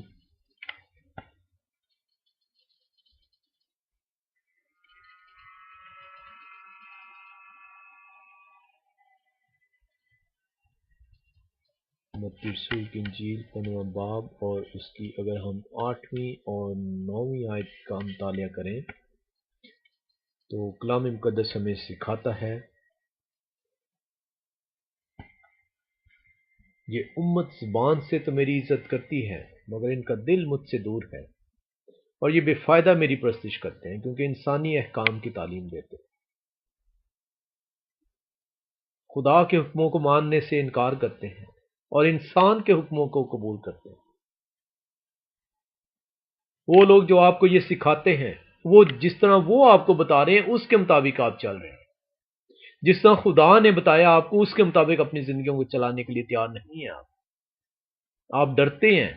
[SPEAKER 1] متی رسول کی انجیل 15 باب اور اس کی اگر ہم 8ویں اور 9ویں آیت کا مطالعہ کریں تو کلام مقدس ہمیں سکھاتا ہے، یہ امت زبان سے تو میری عزت کرتی ہے مگر ان کا دل مجھ سے دور ہے، اور یہ بے فائدہ میری پرستش کرتے ہیں کیونکہ انسانی احکام کی تعلیم دیتے ہیں، خدا کے حکموں کو ماننے سے انکار کرتے ہیں اور انسان کے حکموں کو قبول کرتے ہیں۔ وہ لوگ جو آپ کو یہ سکھاتے ہیں، وہ جس طرح وہ آپ کو بتا رہے ہیں اس کے مطابق آپ چل رہے ہیں، جس طرح خدا نے بتایا آپ کو اس کے مطابق اپنی زندگیوں کو چلانے کے لیے تیار نہیں ہیں۔ آپ ڈرتے ہیں،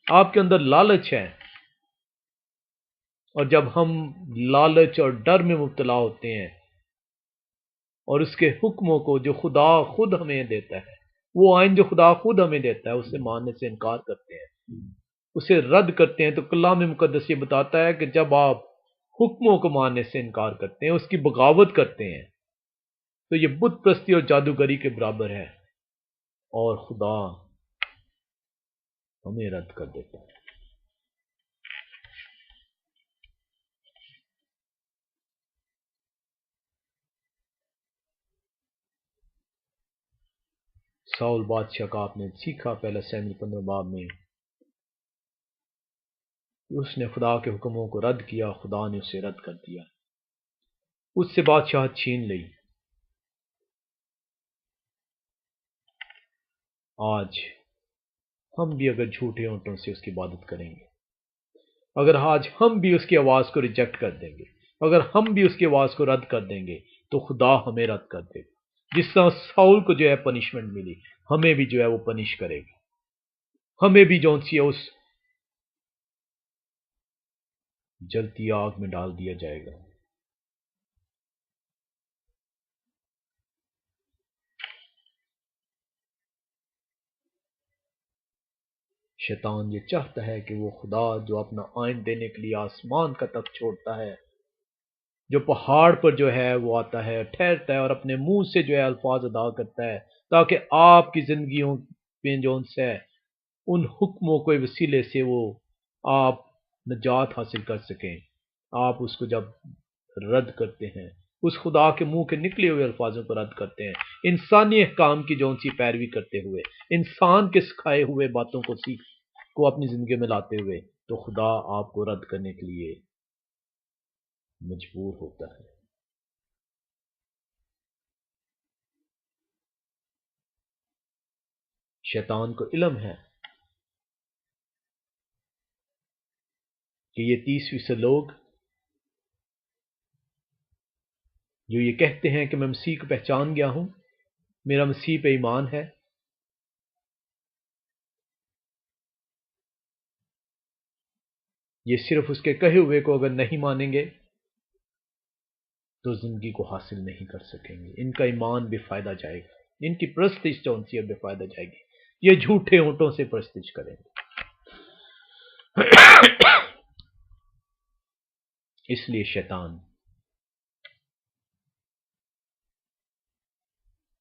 [SPEAKER 1] آپ کے اندر لالچ ہے، اور جب ہم لالچ اور ڈر میں مبتلا ہوتے ہیں اور اس کے حکموں کو جو خدا خود ہمیں دیتا ہے، وہ آئین جو خدا خود ہمیں دیتا ہے، اسے ماننے سے انکار کرتے ہیں، اسے رد کرتے ہیں، تو کلام مقدس یہ بتاتا ہے کہ جب آپ حکموں کو ماننے سے انکار کرتے ہیں، اس کی بغاوت کرتے ہیں، تو یہ بت پرستی اور جادوگری کے برابر ہے، اور خدا ہمیں رد کر دیتا ہے۔ ساؤل بادشاہ کا آپ نے سیکھا پہلا سیموئیل 15 باب میں کہ اس نے خدا کے حکموں کو رد کیا، خدا نے اسے رد کر دیا، اس سے بادشاہت چھین لی۔ آج ہم بھی اگر جھوٹے ہونٹوں سے اس کی عبادت کریں گے، اگر آج ہم بھی اس کی آواز کو ریجیکٹ کر دیں گے، اگر ہم بھی اس کی آواز کو رد کر دیں گے تو خدا ہمیں رد کر دے گا۔ جس طرح ساؤل کو جو ہے پنشمنٹ ملی، ہمیں بھی جو ہے وہ پنش کرے گا، ہمیں بھی جو سی ہے اس جلتی آگ میں ڈال دیا جائے گا۔ شیطان یہ چاہتا ہے کہ وہ خدا جو اپنا آئین دینے کے لیے آسمان کا تخت چھوڑتا ہے جو پہاڑ پر جو ہے وہ آتا ہے، ٹھہرتا ہے اور اپنے منہ سے جو ہے الفاظ ادا کرتا ہے، تاکہ آپ کی زندگیوں میں جو ان سے ان حکموں کے وسیلے سے وہ آپ نجات حاصل کر سکیں۔ آپ اس کو جب رد کرتے ہیں، اس خدا کے منہ کے نکلے ہوئے الفاظوں کو رد کرتے ہیں، انسانی احکام کی جو سی پیروی کرتے ہوئے، انسان کے سکھائے ہوئے باتوں کو اپنی زندگی میں لاتے ہوئے، تو خدا آپ کو رد کرنے کے لیے مجبور ہوتا ہے۔ شیطان کو علم ہے کہ یہ 30% لوگ جو یہ کہتے ہیں کہ میں مسیح کو پہچان گیا ہوں، میرا مسیح پہ ایمان ہے، یہ صرف اس کے کہے ہوئے کو اگر نہیں مانیں گے تو زندگی کو حاصل نہیں کر سکیں گے۔ ان کا ایمان بے فائدہ جائے گا، ان کی پرستش جو ان سے بے فائدہ جائے گی، یہ جھوٹے اونٹوں سے پرستش کریں گے۔ اس لیے شیطان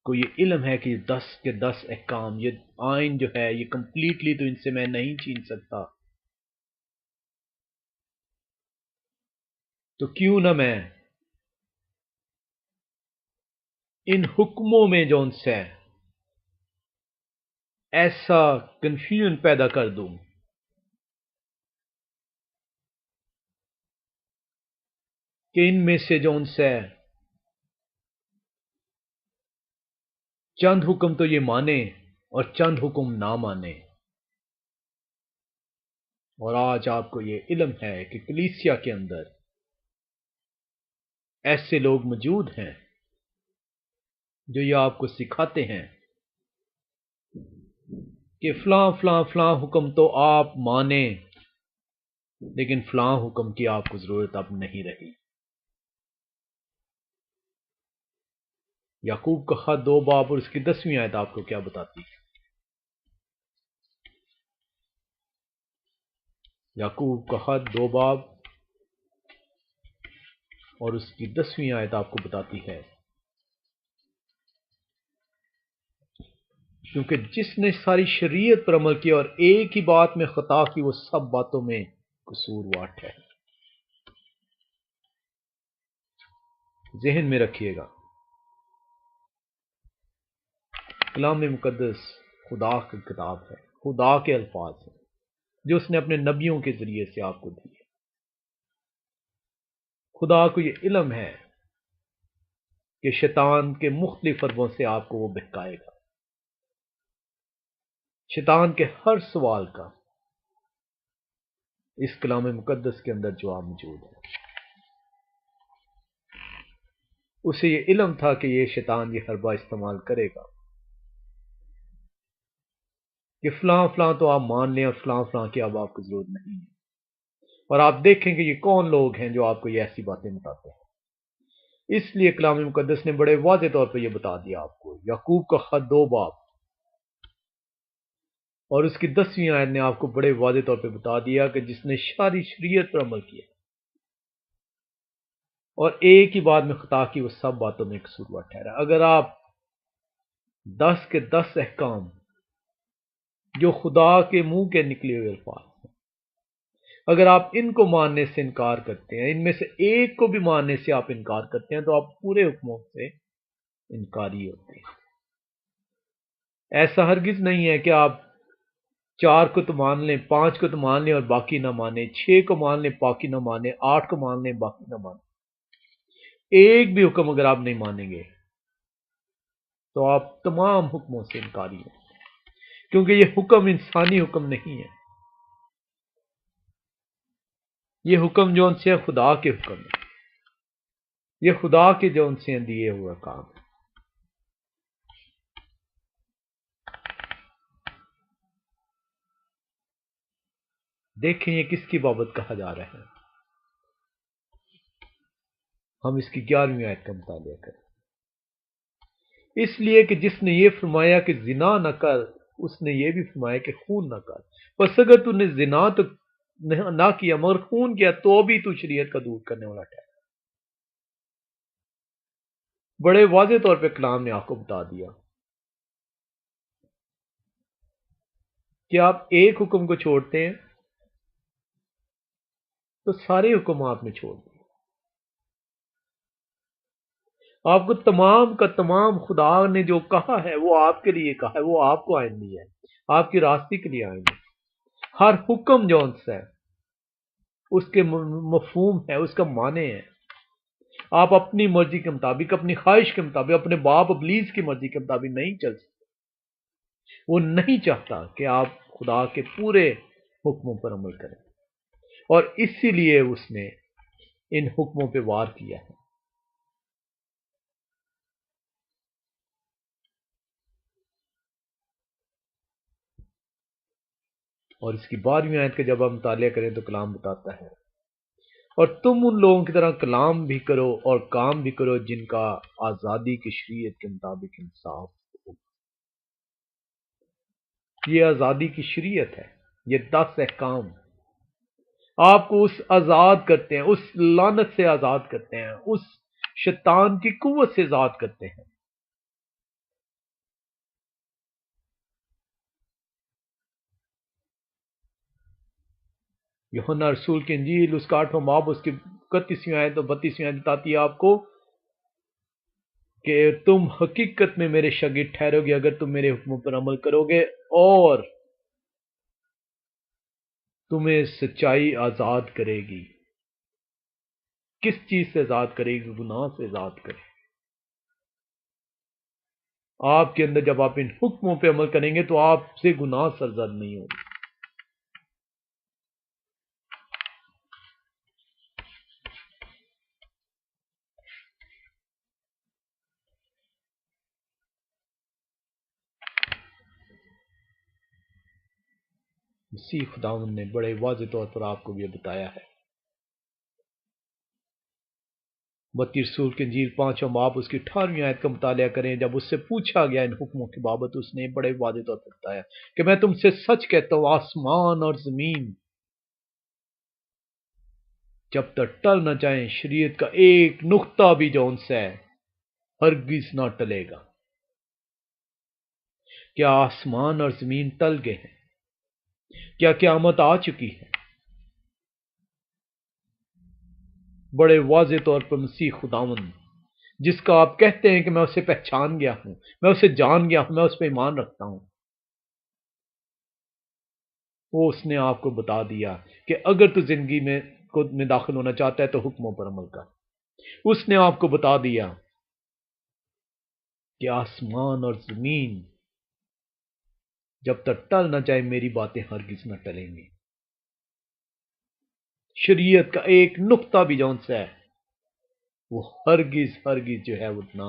[SPEAKER 1] کو یہ علم ہے کہ 10 کے 10 احکام، یہ آئین جو ہے یہ کمپلیٹلی تو ان سے میں نہیں چھین سکتا، تو کیوں نہ میں ان حکموں میں جو ان سے ایسا کنفیوژن پیدا کر دوں کہ ان میں سے جو ان سے چند حکم تو یہ مانے اور چند حکم نہ مانے۔ اور آج آپ کو یہ علم ہے کہ کلیسیا کے اندر ایسے لوگ موجود ہیں جو یہ آپ کو سکھاتے ہیں کہ فلاں فلاں فلاں حکم تو آپ مانیں، لیکن فلاں حکم کی آپ کو ضرورت اب نہیں رہی۔ یعقوب کا خط 2 باب اور اس کی 10ویں آیت آپ کو کیا بتاتی ہے؟ یعقوب کا خط 2 باب اور اس کی 10ویں آیت آپ کو بتاتی ہے، کیونکہ جس نے ساری شریعت پر عمل کیا اور ایک ہی بات میں خطا کی، وہ سب باتوں میں قصوروار ہے۔ ذہن میں رکھیے گا، کلام مقدس خدا کی کتاب ہے، خدا کے الفاظ ہیں جو اس نے اپنے نبیوں کے ذریعے سے آپ کو دیے۔ خدا کو یہ علم ہے کہ شیطان کے مختلف حربوں سے آپ کو وہ بہکائے گا۔ شیطان کے ہر سوال کا اس کلام مقدس کے اندر جواب موجود ہے۔ اسے یہ علم تھا کہ یہ شیطان یہ حربہ استعمال کرے گا کہ فلاں فلاں تو آپ مان لیں اور فلاں فلاں کی اب آپ کو ضرورت نہیں ہے۔ اور آپ دیکھیں کہ یہ کون لوگ ہیں جو آپ کو یہ ایسی باتیں بتاتے ہیں۔ اس لیے کلام مقدس نے بڑے واضح طور پہ یہ بتا دیا آپ کو، یعقوب کا خط 2 باب اور اس کی 10ویں آیت نے آپ کو بڑے واضح طور پہ بتا دیا کہ جس نے ساری شریعت پر عمل کیا اور ایک ہی بات میں خطا کی، وہ سب باتوں میں قصوروار ٹھہرا۔ اگر آپ 10 کے 10 احکام جو خدا کے منہ کے نکلے ہوئے الفاظ ہیں، اگر آپ ان کو ماننے سے انکار کرتے ہیں، ان میں سے ایک کو بھی ماننے سے آپ انکار کرتے ہیں، تو آپ پورے حکموں سے انکاری ہوتے ہیں۔ ایسا ہرگز نہیں ہے کہ آپ 4 کو تو مان لیں، 5 کو تو مان لیں اور باقی نہ مانیں، 6 کو مان لیں باقی نہ مانیں، 8 کو مان لیں باقی نہ مانیں۔ ایک بھی حکم اگر آپ نہیں مانیں گے تو آپ تمام حکموں سے انکاری ہیں، کیونکہ یہ حکم انسانی حکم نہیں ہے، یہ حکم جو ان سے خدا کے حکم ہے، یہ خدا کے جو ان سے دیے ہوئے کام ہے۔ دیکھیں یہ کس کی بابت کہا جا رہا ہے، ہم اس کی 11ویں آیت کا مطالعہ کریں۔ اس لیے کہ جس نے یہ فرمایا کہ زنا نہ کر، اس نے یہ بھی فرمایا کہ خون نہ کر۔ بس اگر تو نے زنا تو نہ کیا مگر خون کیا، تو بھی تو شریعت کا دور کرنے والا ٹھہرا۔ بڑے واضح طور پہ کلام نے آپ کو بتا دیا کہ آپ ایک حکم کو چھوڑتے ہیں تو سارے حکم آپ نے چھوڑ دیے. آپ کو تمام کا تمام خدا نے جو کہا ہے وہ آپ کے لیے کہا ہے، وہ آپ کو آئین دیا ہے، آپ کی راستے کے لیے آئین ہے. ہر حکم جو ہے اس کے مفہوم ہے، اس کا معنی ہے. آپ اپنی مرضی کے مطابق، اپنی خواہش کے مطابق، اپنے باپ ابلیس کی مرضی کے مطابق نہیں چل سکتے. وہ نہیں چاہتا کہ آپ خدا کے پورے حکموں پر عمل کریں، اور اسی لیے اس نے ان حکموں پہ وار کیا ہے. اور اس کی 12ویں آیت کا جب آپ مطالعہ کریں تو کلام بتاتا ہے، اور تم ان لوگوں کی طرح کلام بھی کرو اور کام بھی کرو جن کا آزادی کی شریعت کے مطابق انصاف ہو. یہ آزادی کی شریعت ہے، یہ 10 احکام آپ کو اس آزاد کرتے ہیں، اس لعنت سے آزاد کرتے ہیں، اس شیطان کی قوت سے آزاد کرتے ہیں. یوحنا رسول کی انجیل اس کا 8واں باب اس کی 31ویں آیت اور 32ویں آیت بتاتی ہے آپ کو کہ تم حقیقت میں میرے شاگرد ٹھہرو گے اگر تم میرے حکموں پر عمل کرو گے، اور تمہیں سچائی آزاد کرے گی. کس چیز سے آزاد کرے گی؟ گناہ سے آزاد کرے گی. آپ کے اندر جب آپ ان حکموں پہ عمل کریں گے تو آپ سے گناہ سرزد نہیں ہوگا. مسیح خداوند نے بڑے واضح طور پر آپ کو یہ بتایا ہے. متی رسول کی انجیل 5واں باب اس کی 18ویں آیت کا مطالعہ کریں. جب اس سے پوچھا گیا ان حکموں کی بابت، اس نے بڑے واضح طور پر بتایا کہ میں تم سے سچ کہتا ہوں آسمان اور زمین جب تک ٹل نہ جائیں، شریعت کا ایک نقطہ بھی جو ان سے ہرگز نہ ٹلے گا. کیا آسمان اور زمین ٹل گئے ہیں؟ کیا قیامت آ چکی ہے؟ بڑے واضح طور پر مسیح خداوند جس کا آپ کہتے ہیں کہ میں اسے پہچان گیا ہوں، میں اسے جان گیا ہوں، میں اس پہ ایمان رکھتا ہوں، وہ اس نے آپ کو بتا دیا کہ اگر تو زندگی میں داخل ہونا چاہتا ہے تو حکموں پر عمل کر. اس نے آپ کو بتا دیا کہ آسمان اور زمین جب تک ٹل نہ جائے میری باتیں ہرگز نہ ٹلیں گی. شریعت کا ایک نقطہ بھی جون سا ہے وہ ہرگز ہرگز جو ہے اتنا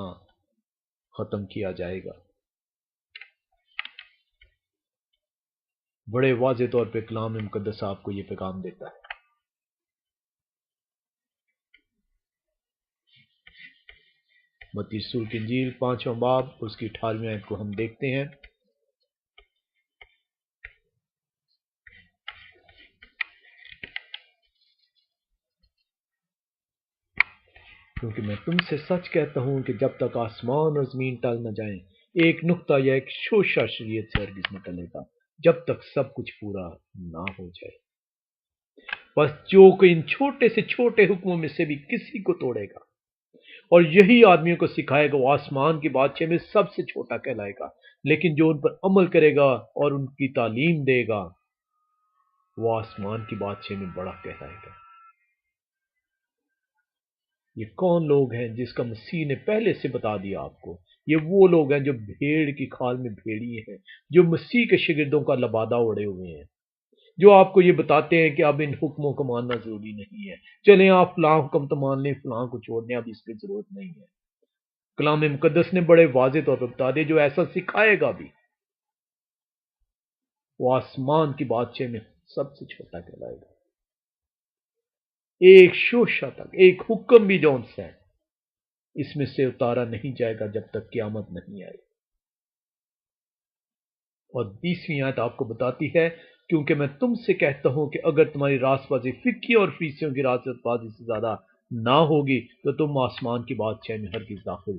[SPEAKER 1] ختم کیا جائے گا. بڑے واضح طور پہ کلام مقدس آپ کو یہ پیغام دیتا ہے. متی رسول کی انجیل 5واں باب اس کی 18ویں آیت کو ہم دیکھتے ہیں. کیونکہ میں تم سے سچ کہتا ہوں کہ جب تک آسمان اور زمین ٹل نہ جائیں، ایک نقطہ یا ایک شوشہ شریعت سے ہرگز نہ ٹلے گا جب تک سب کچھ پورا نہ ہو جائے. بس جو کہ ان چھوٹے سے چھوٹے حکموں میں سے بھی کسی کو توڑے گا اور یہی آدمیوں کو سکھائے گا، وہ آسمان کی بادشاہ میں سب سے چھوٹا کہلائے گا. لیکن جو ان پر عمل کرے گا اور ان کی تعلیم دے گا وہ آسمان کی بادشاہ میں بڑا کہلائے گا. یہ کون لوگ ہیں جس کا مسیح نے پہلے سے بتا دیا آپ کو؟ یہ وہ لوگ ہیں جو بھیڑ کی کھال میں بھیڑی ہیں، جو مسیح کے شاگردوں کا لبادہ اڑے ہوئے ہیں، جو آپ کو یہ بتاتے ہیں کہ اب ان حکموں کو ماننا ضروری نہیں ہے. چلیں آپ فلاں حکم تو مان لیں، فلاں کو چھوڑ دیں، اب اس کی ضرورت نہیں ہے. کلام مقدس نے بڑے واضح طور پر بتا دیا جو ایسا سکھائے گا بھی وہ آسمان کی بادشاہ میں سب سے چھوٹا کہلائے گا. ایک شوشہ تک، ایک حکم بھی جون سے ہے اس میں سے اتارا نہیں جائے گا جب تک قیامت نہیں آئے. اور 20ویں آیت آپ کو بتاتی ہے کیونکہ میں تم سے کہتا ہوں کہ اگر تمہاری راست بازی فقی اور فریسیوں کی راست بازی سے زیادہ نہ ہوگی تو تم آسمان کی بادشاہ میں ہرگز داخل